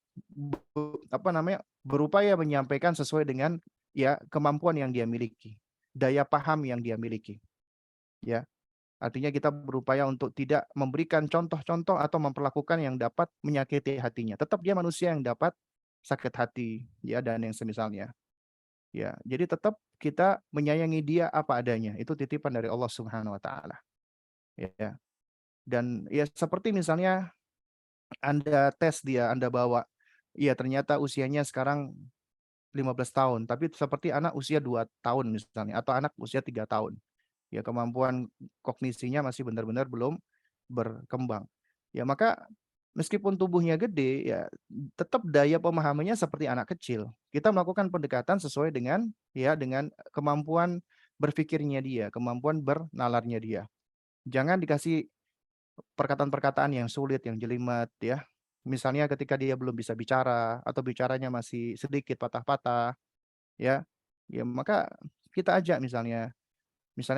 berupaya menyampaikan sesuai dengan ya kemampuan yang dia miliki, daya paham yang dia miliki, ya. Artinya kita berupaya untuk tidak memberikan contoh-contoh atau memperlakukan yang dapat menyakiti hatinya. Tetap dia manusia yang dapat sakit hati, ya dan yang semisalnya. Ya, jadi tetap kita menyayangi dia apa adanya. Itu titipan dari Allah Subhanahu wa taala. Ya. Dan ya seperti misalnya Anda tes dia, Anda bawa, iya ternyata usianya sekarang 15 tahun, tapi seperti anak usia 2 tahun misalnya, atau anak usia 3 tahun. Ya kemampuan kognisinya masih benar-benar belum berkembang. Ya maka meskipun tubuhnya gede, ya tetap daya pemahamannya seperti anak kecil. Kita melakukan pendekatan sesuai dengan kemampuan berpikirnya dia, kemampuan bernalarnya dia. Jangan dikasih perkataan-perkataan yang sulit, yang jelimet ya. Misalnya ketika dia belum bisa bicara atau bicaranya masih sedikit patah-patah ya. Ya maka kita ajak misalnya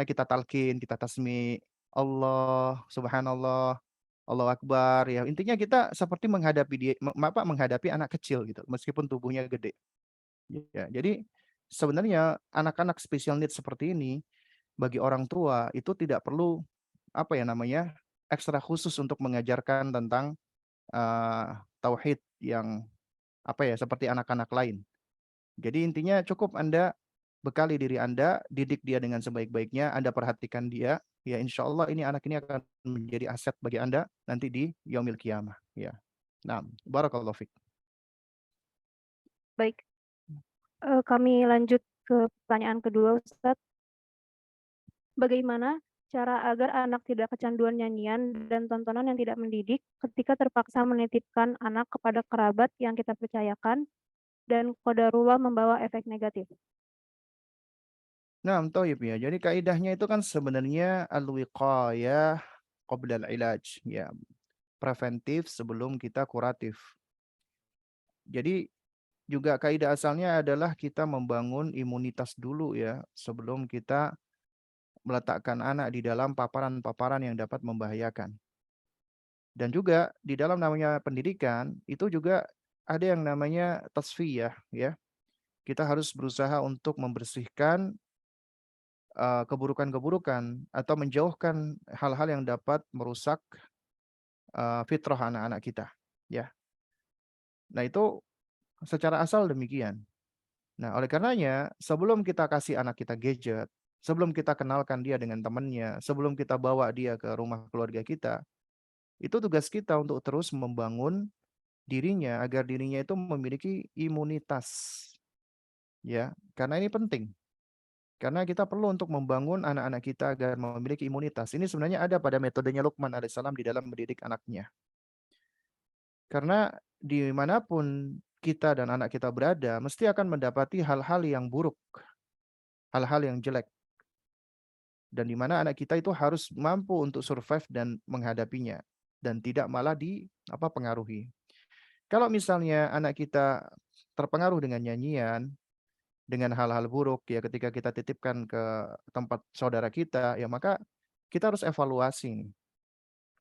kita talqin, kita tasmi, Allah, subhanallah, Allahu akbar ya. Intinya kita seperti menghadapi dia menghadapi anak kecil gitu meskipun tubuhnya gede. Ya, jadi sebenarnya anak-anak special needs seperti ini bagi orang tua itu tidak perlu ekstra khusus untuk mengajarkan tentang tauhid yang seperti anak-anak lain. Jadi intinya cukup Anda bekali diri Anda, didik dia dengan sebaik-baiknya, Anda perhatikan dia, ya insya Allah ini anak ini akan menjadi aset bagi Anda nanti di yaumil qiyamah, ya. Nah, barakallahu fiik. Baik, kami lanjut ke pertanyaan kedua, Ustadz. Bagaimana cara agar anak tidak kecanduan nyanyian dan tontonan yang tidak mendidik ketika terpaksa menitipkan anak kepada kerabat yang kita percayakan dan qadarullah membawa efek negatif? Nah, thayyib ya. Jadi kaidahnya itu kan sebenarnya al-wiqayah qabla al-ilaj, ya. Preventif sebelum kita kuratif. Jadi juga kaidah asalnya adalah kita membangun imunitas dulu ya sebelum kita meletakkan anak di dalam paparan-paparan yang dapat membahayakan. Dan juga di dalam namanya pendidikan itu juga ada yang namanya tasfiyah ya. Kita harus berusaha untuk membersihkan keburukan-keburukan atau menjauhkan hal-hal yang dapat merusak fitrah anak-anak kita ya. Nah, itu secara asal demikian. Nah, oleh karenanya sebelum kita kasih anak kita gadget, sebelum kita kenalkan dia dengan temannya, sebelum kita bawa dia ke rumah keluarga kita, itu tugas kita untuk terus membangun dirinya agar dirinya itu memiliki imunitas. Ya, karena ini penting. Karena kita perlu untuk membangun anak-anak kita agar memiliki imunitas. Ini sebenarnya ada pada metodenya Luqman alaihissalam di dalam mendidik anaknya. Karena dimanapun kita dan anak kita berada, mesti akan mendapati hal-hal yang buruk, hal-hal yang jelek. Dan di mana anak kita itu harus mampu untuk survive dan menghadapinya. Dan tidak malah pengaruhi. Kalau misalnya anak kita terpengaruh dengan nyanyian, dengan hal-hal buruk ya ketika kita titipkan ke tempat saudara kita, ya maka kita harus evaluasi nih.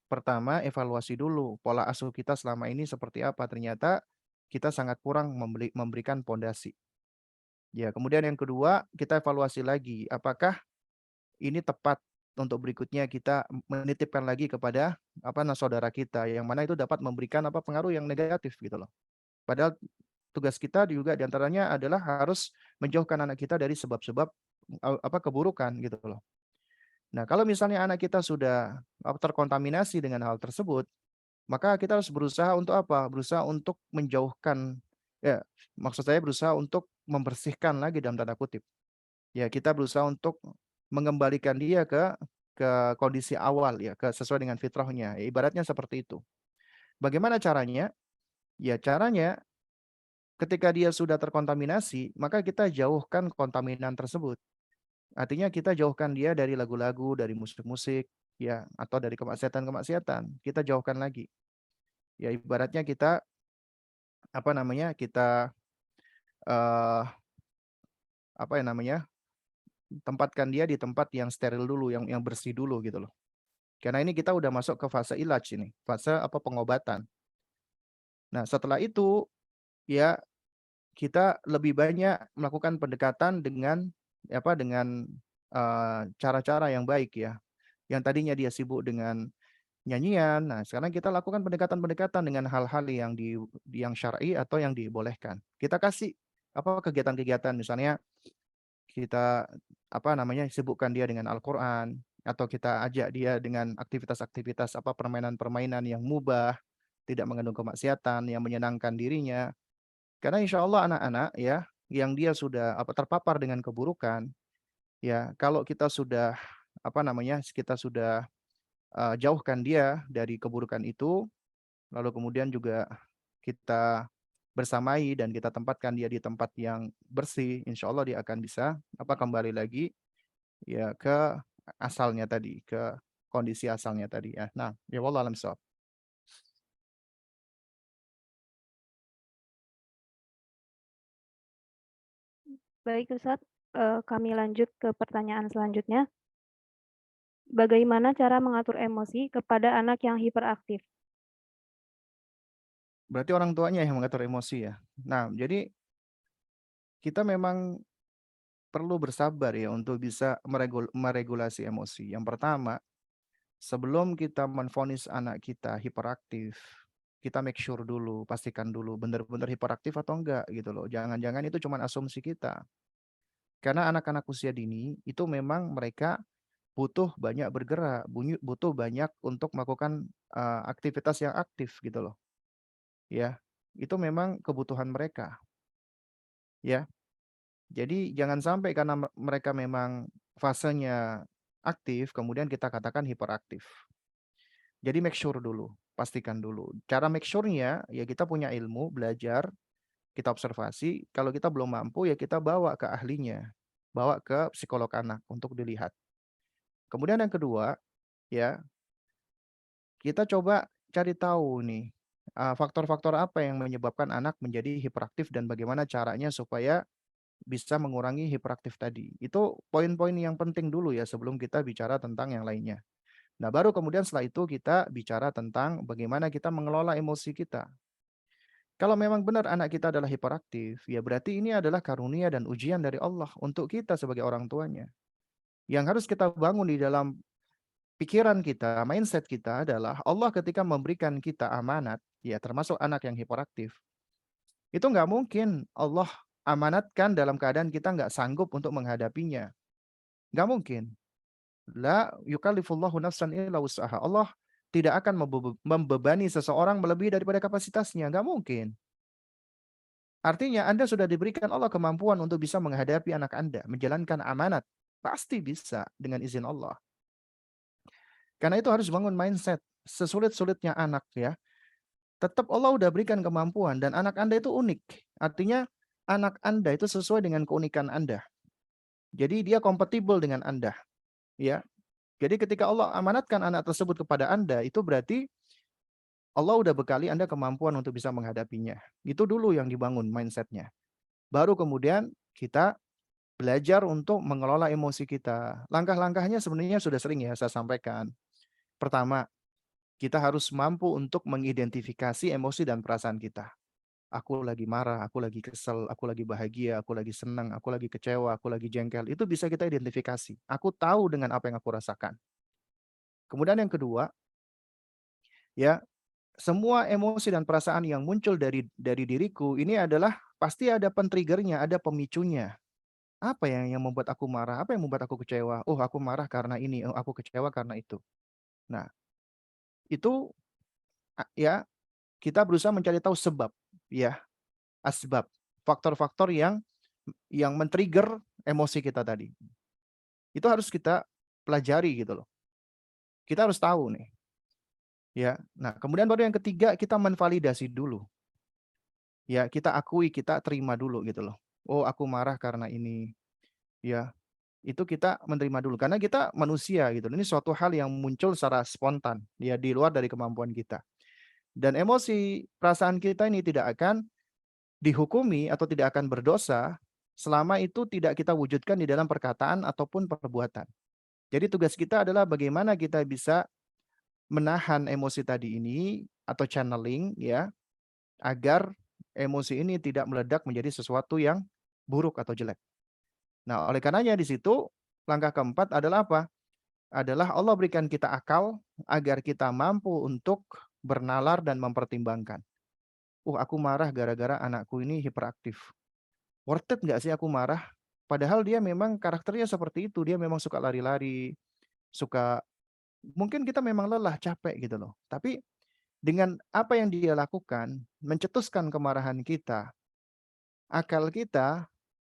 Pertama, evaluasi dulu pola asuh kita selama ini seperti apa. Ternyata kita sangat kurang memberikan pondasi. Ya, kemudian yang kedua, kita evaluasi lagi apakah ini tepat untuk berikutnya kita menitipkan lagi kepada saudara kita yang mana itu dapat memberikan pengaruh yang negatif gitu loh. Padahal tugas kita juga diantaranya adalah harus menjauhkan anak kita dari sebab-sebab keburukan gitu loh. Nah, kalau misalnya anak kita sudah terkontaminasi dengan hal tersebut, maka kita harus berusaha untuk apa? Berusaha untuk menjauhkan, ya, maksud saya berusaha untuk membersihkan lagi dalam tanda kutip. Ya, kita berusaha untuk mengembalikan dia ke kondisi awal ya, sesuai dengan fitrahnya. Ya, ibaratnya seperti itu. Bagaimana caranya? Ya, caranya ketika dia sudah terkontaminasi, maka kita jauhkan kontaminan tersebut. Artinya kita jauhkan dia dari lagu-lagu, dari musik-musik, ya, atau dari kemaksiatan-kemaksiatan. Kita jauhkan lagi. Ya, ibaratnya kita kita eh tempatkan dia di tempat yang steril dulu, yang bersih dulu gitu loh. Karena ini kita udah masuk ke fase ilaj ini, fase pengobatan. Nah, setelah itu ya kita lebih banyak melakukan pendekatan dengan cara-cara yang baik ya. Yang tadinya dia sibuk dengan nyanyian, nah sekarang kita lakukan pendekatan-pendekatan dengan hal-hal yang syar'i atau yang dibolehkan. Kita kasih kegiatan-kegiatan misalnya kita sibukkan dia dengan Al-Qur'an atau kita ajak dia dengan aktivitas-aktivitas permainan-permainan yang mubah, tidak mengandung kemaksiatan, yang menyenangkan dirinya. Karena insya Allah anak-anak ya yang dia sudah terpapar dengan keburukan, ya kalau kita sudah kita sudah jauhkan dia dari keburukan itu, lalu kemudian juga kita bersamai dan kita tempatkan dia di tempat yang bersih, insya Allah dia akan bisa kembali lagi ya ke asalnya tadi, ke kondisi asalnya tadi ya. Nah, ya wallah alam shawab. Baik, Ustadz. Kami lanjut ke pertanyaan selanjutnya. Bagaimana cara mengatur emosi kepada anak yang hiperaktif? Berarti orang tuanya yang mengatur emosi ya. Nah, jadi kita memang perlu bersabar ya untuk bisa meregulasi emosi. Yang pertama, sebelum kita menvonis anak kita hiperaktif, kita make sure dulu, pastikan dulu benar-benar hiperaktif atau enggak gitu loh. Jangan-jangan itu cuma asumsi kita. Karena anak-anak usia dini itu memang mereka butuh banyak bergerak, butuh banyak untuk melakukan, aktivitas yang aktif gitu loh, ya. Itu memang kebutuhan mereka, ya. Jadi jangan sampai karena mereka memang fasenya aktif, kemudian kita katakan hiperaktif. Jadi make sure dulu, pastikan dulu. Cara make sure-nya, ya kita punya ilmu, belajar, kita observasi, kalau kita belum mampu ya kita bawa ke ahlinya, bawa ke psikolog anak untuk dilihat. Kemudian yang kedua, ya, kita coba cari tahu nih, faktor-faktor apa yang menyebabkan anak menjadi hiperaktif dan bagaimana caranya supaya bisa mengurangi hiperaktif tadi. Itu poin-poin yang penting dulu ya sebelum kita bicara tentang yang lainnya. Nah, baru kemudian setelah itu kita bicara tentang bagaimana kita mengelola emosi kita. Kalau memang benar anak kita adalah hiperaktif, ya berarti ini adalah karunia dan ujian dari Allah untuk kita sebagai orang tuanya. Yang harus kita bangun di dalam pikiran kita, mindset kita adalah Allah ketika memberikan kita amanat, ya termasuk anak yang hiperaktif, itu nggak mungkin Allah amanatkan dalam keadaan kita nggak sanggup untuk menghadapinya. Nggak mungkin. La yukallifullahu nafsan illa wus'aha. Allah tidak akan membebani seseorang melebihi daripada kapasitasnya. Nggak mungkin. Artinya Anda sudah diberikan Allah kemampuan untuk bisa menghadapi anak Anda, menjalankan amanat. Pasti bisa dengan izin Allah. Karena itu harus bangun mindset. Sesulit-sulitnya anak ya. Tetap Allah udah berikan kemampuan dan anak Anda itu unik. Artinya anak Anda itu sesuai dengan keunikan Anda. Jadi dia kompatibel dengan Anda. Ya. Jadi ketika Allah amanatkan anak tersebut kepada Anda, itu berarti Allah udah bekali Anda kemampuan untuk bisa menghadapinya. Itu dulu yang dibangun mindsetnya. Baru kemudian kita belajar untuk mengelola emosi kita. Langkah-langkahnya sebenarnya sudah sering ya saya sampaikan. Pertama, kita harus mampu untuk mengidentifikasi emosi dan perasaan kita. Aku lagi marah, aku lagi kesel, aku lagi bahagia, aku lagi senang, aku lagi kecewa, aku lagi jengkel. Itu bisa kita identifikasi. Aku tahu dengan apa yang aku rasakan. Kemudian yang kedua, ya, semua emosi dan perasaan yang muncul dari diriku ini adalah pasti ada pen-trigger-nya, ada pemicunya. Apa yang membuat aku marah? Apa yang membuat aku kecewa? Oh, aku marah karena ini, oh, aku kecewa karena itu. Nah, itu ya kita berusaha mencari tahu sebab, ya, asbab, faktor-faktor yang men-trigger emosi kita tadi. Itu harus kita pelajari gitu loh. Kita harus tahu nih, ya. Nah, kemudian baru yang ketiga kita menvalidasi dulu. Ya, kita akui, kita terima dulu gitu loh. Oh, aku marah karena ini. Ya, itu kita menerima dulu karena kita manusia gitu. Ini suatu hal yang muncul secara spontan, ya di luar dari kemampuan kita. Dan emosi, perasaan kita ini tidak akan dihukumi atau tidak akan berdosa selama itu tidak kita wujudkan di dalam perkataan ataupun perbuatan. Jadi tugas kita adalah bagaimana kita bisa menahan emosi tadi ini atau channeling ya, agar emosi ini tidak meledak menjadi sesuatu yang buruk atau jelek. Nah, oleh karenanya di situ langkah keempat adalah apa? Adalah Allah berikan kita akal agar kita mampu untuk bernalar dan mempertimbangkan. Aku marah gara-gara anakku ini hiperaktif. Worth it nggak sih aku marah? Padahal dia memang karakternya seperti itu. Dia memang suka lari-lari, suka mungkin kita memang lelah, capek gitu loh. Tapi dengan apa yang dia lakukan, mencetuskan kemarahan kita, akal kita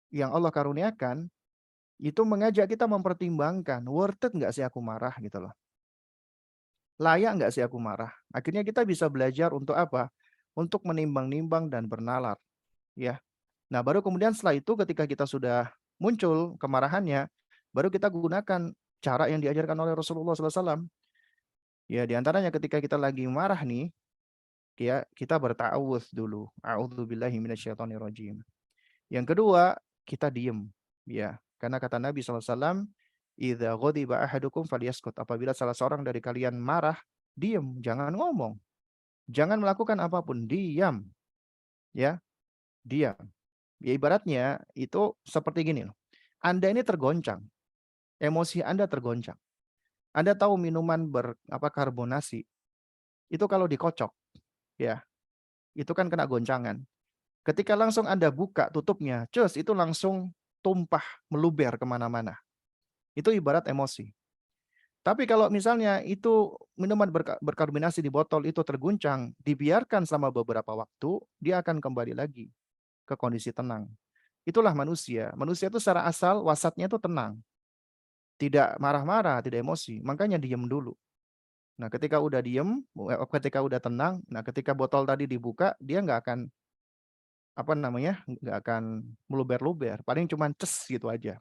yang Allah karuniakan, itu mengajak kita mempertimbangkan, worth it nggak sih aku marah gitu loh. Layak nggak sih aku marah? Akhirnya kita bisa belajar untuk apa? Untuk menimbang-nimbang dan bernalar. Ya. Nah, baru kemudian setelah itu ketika kita sudah muncul kemarahannya, baru kita gunakan cara yang diajarkan oleh Rasulullah SAW. Ya, diantaranya ketika kita lagi marah nih, ya kita berta'awudz dulu. A'udzubillahi minasyaitonirrajim. Yang kedua, kita diem. Ya, karena kata Nabi SAW, idza ghadiba ahadukum falyaskut. Apabila salah seorang dari kalian marah, diem, jangan ngomong. Jangan melakukan apapun, diam. Ya, diam. Ya ibaratnya itu seperti gini loh. Anda ini tergoncang, emosi Anda tergoncang. Anda tahu minuman karbonasi, itu kalau dikocok, ya, itu kan kena goncangan. Ketika langsung Anda buka tutupnya, cus, itu langsung tumpah, meluber kemana-mana. Itu ibarat emosi. Tapi kalau misalnya itu minuman berkarbonasi di botol itu terguncang, dibiarkan selama beberapa waktu, dia akan kembali lagi ke kondisi tenang. Itulah manusia. Manusia itu secara asal wasatnya itu tenang, tidak marah-marah, tidak emosi. Makanya diam dulu. Nah, ketika udah diem, ketika udah tenang, nah ketika botol tadi dibuka, dia nggak akan apa namanya, nggak akan meluber-luber. Paling cuma ces gitu aja.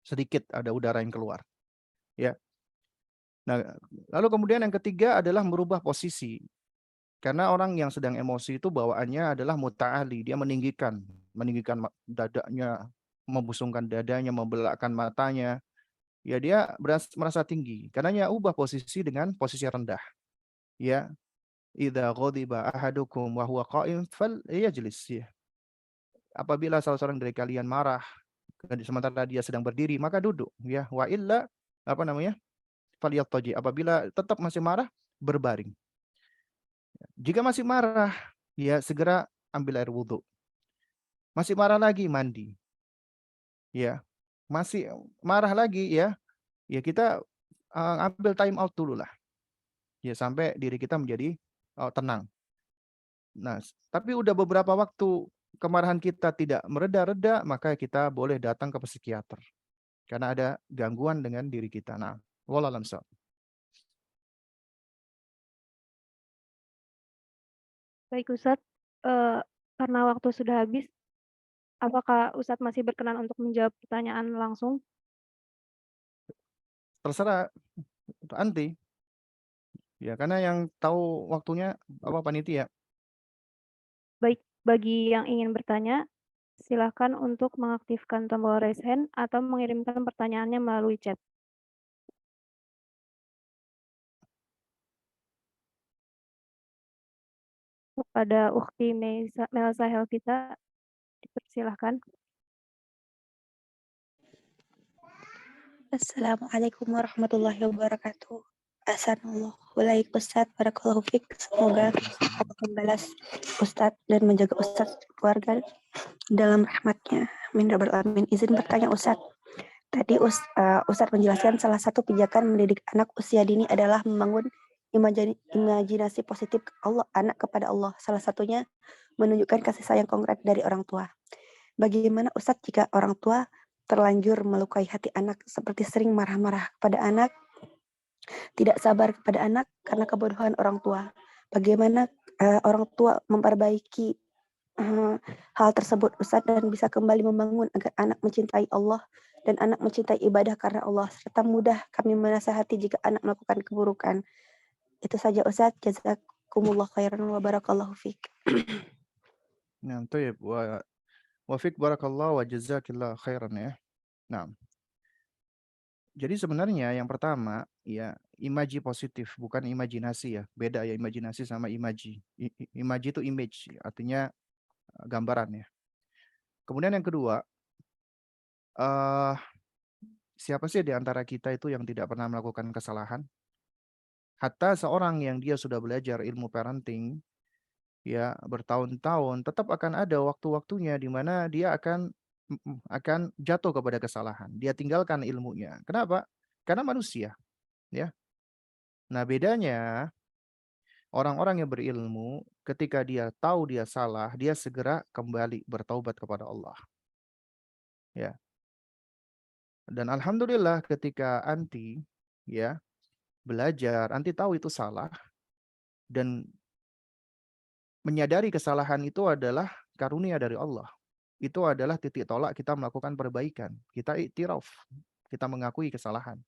Sedikit ada udara yang keluar. Ya. Nah, lalu kemudian yang ketiga adalah merubah posisi. Karena orang yang sedang emosi itu bawaannya adalah muta'ali, dia meninggikan dadanya, membusungkan dadanya, membelakkan matanya. Ya dia merasa tinggi. Karenanya ubah posisi dengan posisi rendah. Ya, idza ghadiba ahadukum wa huwa qa'im falyajlis. Ya. Apabila salah seorang dari kalian marah sementara dia sedang berdiri, maka duduk, ya. Wa illa apa namanya? Falyattaji. Apabila tetap masih marah, berbaring. Jika masih marah, ya segera ambil air wudhu. Masih marah lagi, mandi. Ya, masih marah lagi, ya, ya kita ambil time out dulu lah. Ya sampai diri kita menjadi tenang. Nah, tapi udah beberapa waktu kemarahan kita tidak mereda-reda, maka kita boleh datang ke psikiater. Karena ada gangguan dengan diri kita. Nah, wallahu a'lam. Baik Ustadz, karena waktu sudah habis, apakah Ustadz masih berkenan untuk menjawab pertanyaan langsung? Terserah anti. Ya, karena yang tahu waktunya apa panitia. Baik, bagi yang ingin bertanya, silakan untuk mengaktifkan tombol raise hand atau mengirimkan pertanyaannya melalui chat. Kepada Ukhti Melsa Helvita, dipersilahkan. Assalamualaikum warahmatullahi wabarakatuh. Assalamualaikum Ustadz, barakallahu fiik. Semoga Allah membalas Ustadz dan menjaga Ustadz keluarga dalam rahmatnya. Amin ya rabbal alamin. Izin bertanya Ustadz. Tadi Ustadz menjelaskan salah satu pijakan mendidik anak usia dini adalah membangun imajinasi positif anak kepada Allah. Salah satunya menunjukkan kasih sayang konkret dari orang tua. Bagaimana Ustadz jika orang tua terlanjur melukai hati anak, seperti sering marah-marah kepada anak, tidak sabar kepada anak karena kebodohan orang tua? Bagaimana orang tua memperbaiki hal tersebut Ustadz dan bisa kembali membangun agar anak mencintai Allah dan anak mencintai ibadah karena Allah, serta mudah kami menasihati jika anak melakukan keburukan. Itu saja Ustadz. Jazakumullah khairan wa barakallahu fiik. Nah, thayyib wa fik barakallah wa jazakillah khairan ya. Nah, jadi sebenarnya yang pertama ya imaji positif bukan imajinasi ya. Beda ya imajinasi sama imaji. Imaji itu image artinya gambaran ya. Kemudian yang kedua, eh siapa sih di antara kita itu yang tidak pernah melakukan kesalahan? Hatta seorang yang dia sudah belajar ilmu parenting ya bertahun-tahun tetap akan ada waktu-waktunya di mana dia akan jatuh kepada kesalahan. Dia tinggalkan ilmunya. Kenapa? Karena manusia, ya. Nah, bedanya orang-orang yang berilmu ketika dia tahu dia salah, dia segera kembali bertaubat kepada Allah. Ya. Dan alhamdulillah ketika anti ya belajar, anti tahu itu salah dan menyadari kesalahan itu adalah karunia dari Allah. Itu adalah titik tolak kita melakukan perbaikan. Kita iktiraf, kita mengakui kesalahan.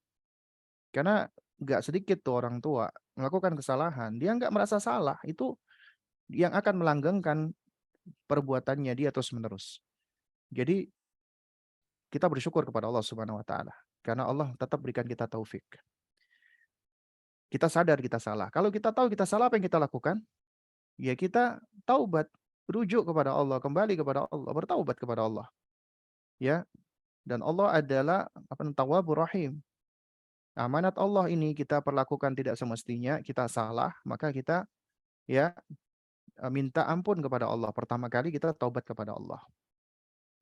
Karena nggak sedikit tuh orang tua melakukan kesalahan, dia nggak merasa salah. Itu yang akan melanggengkan perbuatannya dia terus-menerus. Jadi kita bersyukur kepada Allah Subhanahu wa taala karena Allah tetap berikan kita taufik. Kita sadar kita salah. Kalau kita tahu kita salah, apa yang kita lakukan? Ya kita taubat, rujuk kepada Allah, kembali kepada Allah, bertaubat kepada Allah. Ya, dan Allah adalah Tawwabur Rahim. Amanat Allah ini kita perlakukan tidak semestinya, kita salah, maka kita ya minta ampun kepada Allah. Pertama kali kita taubat kepada Allah.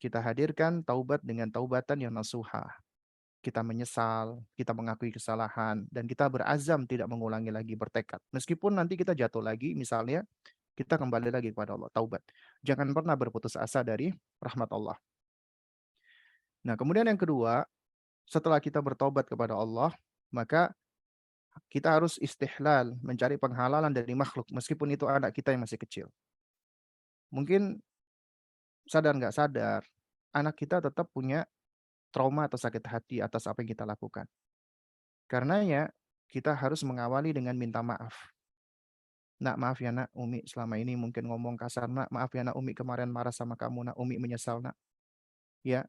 Kita hadirkan taubat dengan taubatan yang nasuha. kita menyesal, kita mengakui kesalahan, dan kita berazam tidak mengulangi lagi, bertekad. Meskipun nanti kita jatuh lagi, misalnya kita kembali lagi kepada Allah, taubat. Jangan pernah berputus asa dari rahmat Allah. Nah, kemudian yang kedua, setelah kita bertobat kepada Allah, maka kita harus istihlal, mencari penghalalan dari makhluk, meskipun itu anak kita yang masih kecil. Mungkin sadar nggak sadar, anak kita tetap punya trauma atau sakit hati atas apa yang kita lakukan. Karenanya, kita harus mengawali dengan minta maaf. Nak, maaf ya nak, Umi selama ini mungkin ngomong kasar, nak, maaf ya nak, Umi kemarin marah sama kamu, nak, Umi menyesal, nak. Ya,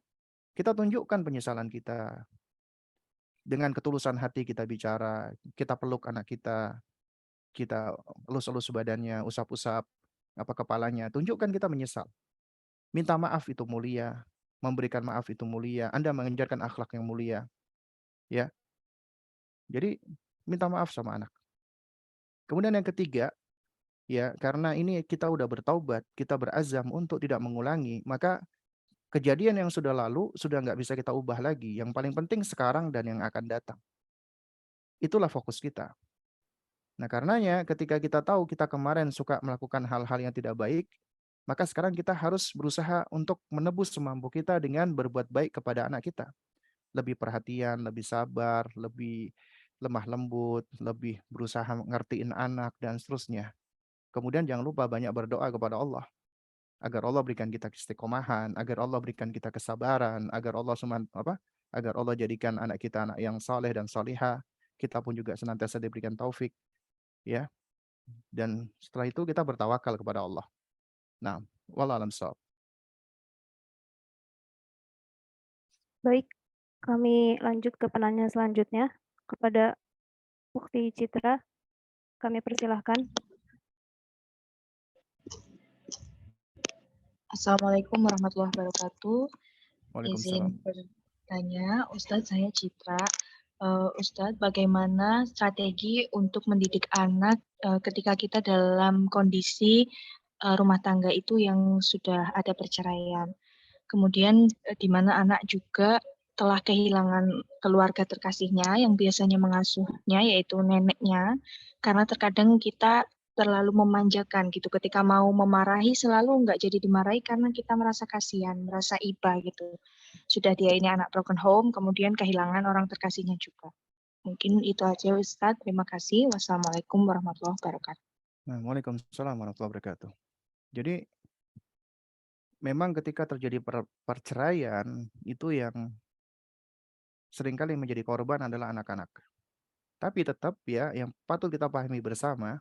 kita tunjukkan penyesalan kita. Dengan ketulusan hati kita bicara, kita peluk anak kita elus-elus badannya, usap-usap apa kepalanya, tunjukkan kita menyesal. Minta maaf itu mulia, memberikan maaf itu mulia, Anda mengajarkan akhlak yang mulia. Ya. Jadi minta maaf sama anak. Kemudian yang ketiga, ya, karena ini kita udah bertaubat, kita berazam untuk tidak mengulangi, maka kejadian yang sudah lalu sudah nggak bisa kita ubah lagi. Yang paling penting sekarang dan yang akan datang. Itulah fokus kita. Nah, karenanya ketika kita tahu kita kemarin suka melakukan hal-hal yang tidak baik, maka sekarang kita harus berusaha untuk menebus semampu kita dengan berbuat baik kepada anak kita. Lebih perhatian, lebih sabar, lebih lemah lembut, lebih berusaha ngertiin anak, dan seterusnya. Kemudian jangan lupa banyak berdoa kepada Allah. Agar Allah berikan kita istiqomahan, agar Allah berikan kita kesabaran, agar Allah jadikan anak kita anak yang saleh dan salihah. Kita pun juga senantiasa diberikan taufik, ya. Dan setelah itu kita bertawakal kepada Allah. Nah, wallahu a'lam bishawab. Baik, kami lanjut ke penanya selanjutnya kepada Ukti Citra. Kami persilahkan. Assalamualaikum warahmatullahi wabarakatuh. Waalaikumsalam. Izin bertanya, Ustadz, saya Citra. Ustadz, bagaimana strategi untuk mendidik anak ketika kita dalam kondisi rumah tangga itu yang sudah ada perceraian? Kemudian di mana anak juga telah kehilangan keluarga terkasihnya yang biasanya mengasuhnya, yaitu neneknya, karena terkadang kita terlalu memanjakan gitu. Ketika mau memarahi selalu nggak jadi dimarahi karena kita merasa kasihan, merasa iba gitu. Sudah dia ini anak broken home, kemudian kehilangan orang terkasihnya juga. Mungkin itu aja Ustadz. Terima kasih. Wassalamualaikum warahmatullahi wabarakatuh. Nah, waalaikumsalam warahmatullahi wabarakatuh. Jadi memang ketika terjadi perceraian, itu yang seringkali menjadi korban adalah anak-anak. Tapi tetap ya, yang patut kita pahami bersama,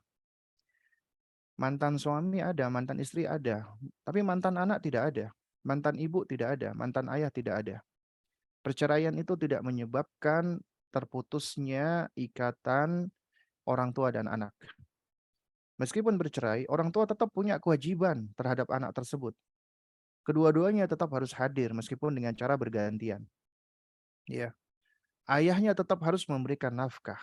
mantan suami ada, mantan istri ada, tapi mantan anak tidak ada, mantan ibu tidak ada, mantan ayah tidak ada. Perceraian itu tidak menyebabkan terputusnya ikatan orang tua dan anak. Meskipun bercerai, orang tua tetap punya kewajiban terhadap anak tersebut. Kedua-duanya tetap harus hadir meskipun dengan cara bergantian. Ya. Ayahnya tetap harus memberikan nafkah.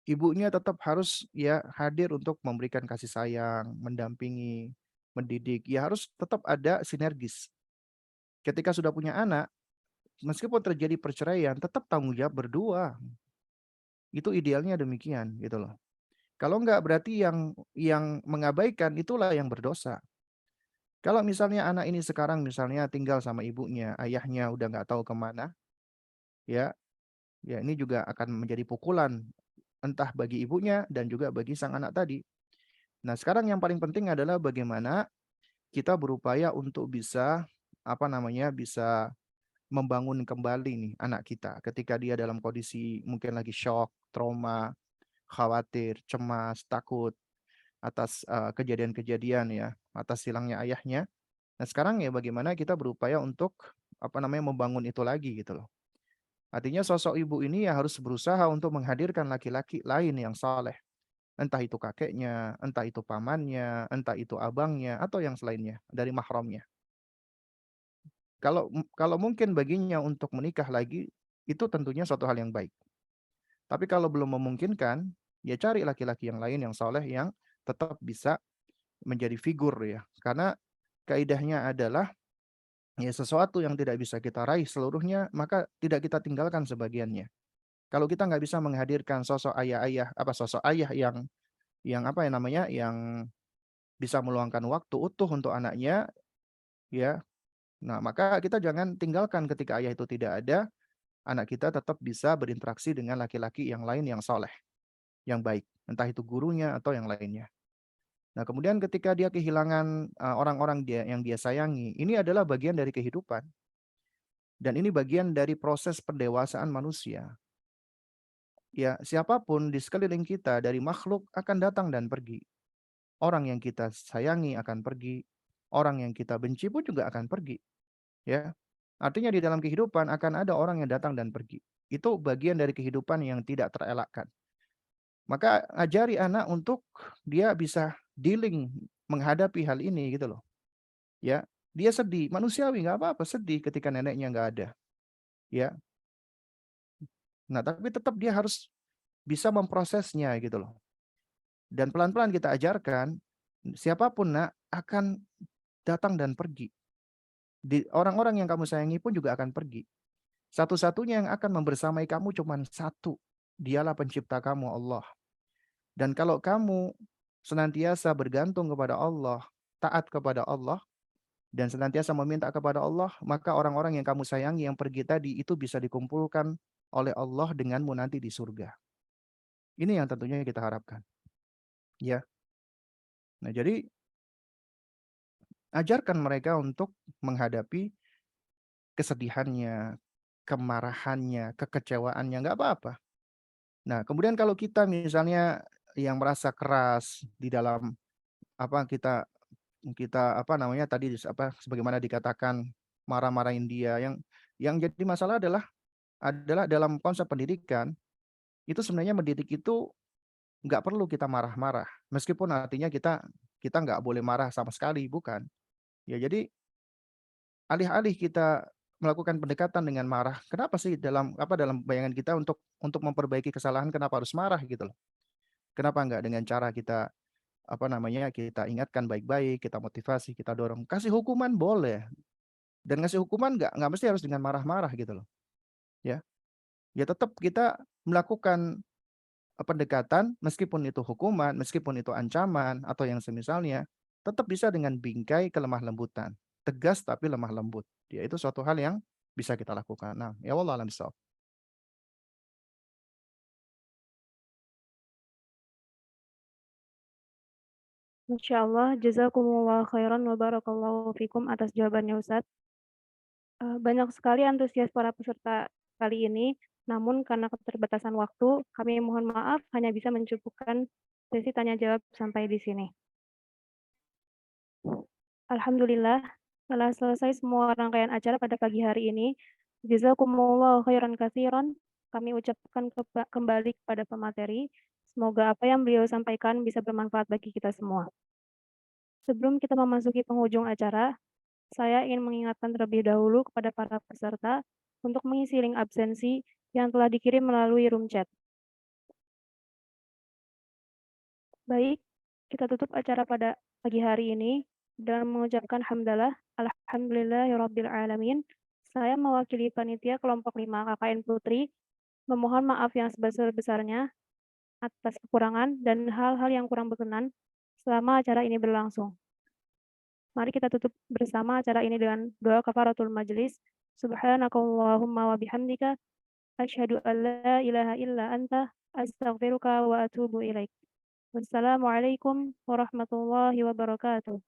Ibunya tetap harus ya hadir untuk memberikan kasih sayang, mendampingi, mendidik. Ya harus tetap ada sinergis. Ketika sudah punya anak, meskipun terjadi perceraian, tetap tanggung jawab berdua. Itu idealnya demikian gitu loh. Kalau enggak berarti yang mengabaikan itulah yang berdosa. Kalau misalnya anak ini sekarang misalnya tinggal sama ibunya, ayahnya udah nggak tahu kemana, ya ini juga akan menjadi pukulan entah bagi ibunya dan juga bagi sang anak tadi. Nah, sekarang yang paling penting adalah bagaimana kita berupaya untuk bisa bisa membangun kembali nih anak kita ketika dia dalam kondisi mungkin lagi shock, trauma, khawatir, cemas, takut atas kejadian-kejadian ya, atas hilangnya ayahnya. Nah, sekarang ya bagaimana kita berupaya untuk membangun itu lagi gitu loh. Artinya sosok ibu ini ya harus berusaha untuk menghadirkan laki-laki lain yang saleh. Entah itu kakeknya, entah itu pamannya, entah itu abangnya, atau yang selainnya dari mahramnya. Kalau mungkin baginya untuk menikah lagi, itu tentunya suatu hal yang baik. Tapi kalau belum memungkinkan, ya cari laki-laki yang lain yang saleh yang tetap bisa menjadi figur ya. Karena kaidahnya adalah Ya, sesuatu yang tidak bisa kita raih seluruhnya, maka tidak kita tinggalkan sebagiannya. Kalau kita nggak bisa menghadirkan sosok sosok ayah yang apa ya namanya, yang bisa meluangkan waktu utuh untuk anaknya, ya. Nah, maka kita jangan tinggalkan ketika ayah itu tidak ada, anak kita tetap bisa berinteraksi dengan laki-laki yang lain yang soleh, yang baik, entah itu gurunya atau yang lainnya. Nah, kemudian ketika dia kehilangan orang-orang yang dia sayangi, ini adalah bagian dari kehidupan. Dan ini bagian dari proses pendewasaan manusia. Ya, siapapun di sekeliling kita dari makhluk akan datang dan pergi. Orang yang kita sayangi akan pergi, orang yang kita benci pun juga akan pergi, ya. Artinya di dalam kehidupan akan ada orang yang datang dan pergi. Itu bagian dari kehidupan yang tidak terelakkan. Maka ajari anak untuk dia bisa dealing menghadapi hal ini gitu loh. Ya, dia sedih, manusiawi nggak apa-apa sedih ketika neneknya nggak ada. Ya, nah tapi tetap dia harus bisa memprosesnya gitu loh. Dan pelan-pelan kita ajarkan, siapapun nak akan datang dan pergi. Orang-orang yang kamu sayangi pun juga akan pergi. Satu-satunya yang akan membersamai kamu cuma satu. Dialah pencipta kamu, Allah. Dan kalau kamu senantiasa bergantung kepada Allah, taat kepada Allah, dan senantiasa meminta kepada Allah, maka orang-orang yang kamu sayangi yang pergi tadi itu bisa dikumpulkan oleh Allah denganmu nanti di surga. Ini yang tentunya kita harapkan. Ya. Nah, jadi ajarkan mereka untuk menghadapi kesedihannya, kemarahannya, kekecewaannya, nggak apa-apa. Nah, kemudian kalau kita misalnya yang merasa keras di dalam apa kita kita apa namanya tadi sebagaimana dikatakan marah-marahin dia, yang jadi masalah adalah dalam konsep pendidikan itu sebenarnya mendidik itu nggak perlu kita marah-marah, meskipun artinya kita nggak boleh marah sama sekali, bukan. Ya, jadi alih-alih kita melakukan pendekatan dengan marah, kenapa sih dalam bayangan kita untuk memperbaiki kesalahan kenapa harus marah gitu loh. Kenapa nggak dengan cara kita apa namanya, kita ingatkan baik-baik, kita motivasi, kita dorong. Kasih hukuman boleh, dan ngasih hukuman nggak mesti harus dengan marah-marah gitu loh. Ya. Ya tetap kita melakukan pendekatan meskipun itu hukuman, meskipun itu ancaman atau yang semisalnya, tetap bisa dengan bingkai kelemah lembutan. Tegas tapi lemah lembut. Ya itu suatu hal yang bisa kita lakukan. Nah, ya wallahu a'lam bishawab. Masya Allah, jazakumullah khairan wa barakallahu fikum atas jawabannya Ustadz. Banyak sekali antusias para peserta kali ini, namun karena keterbatasan waktu, kami mohon maaf hanya bisa mencukupkan sesi tanya jawab sampai di sini. Alhamdulillah, telah selesai semua rangkaian acara pada pagi hari ini. Jazakumullah khairan katsiran. Kami ucapkan kembali kepada pemateri. Semoga apa yang beliau sampaikan bisa bermanfaat bagi kita semua. Sebelum kita memasuki penghujung acara, saya ingin mengingatkan terlebih dahulu kepada para peserta untuk mengisi link absensi yang telah dikirim melalui room chat. Baik, kita tutup acara pada pagi hari ini dengan mengucapkan hamdalah, alhamdulillahirabbil alamin. Saya mewakili panitia kelompok 5 KKN Putri memohon maaf yang sebesar-besarnya atas kekurangan dan hal-hal yang kurang berkenan selama acara ini berlangsung. Mari kita tutup bersama acara ini dengan doa kafaratul majelis. Subhanakallahumma wa bihamdika asyhadu an la ilaha illa anta astaghfiruka wa atubu ilaik. Wassalamualaikum warahmatullahi wabarakatuh.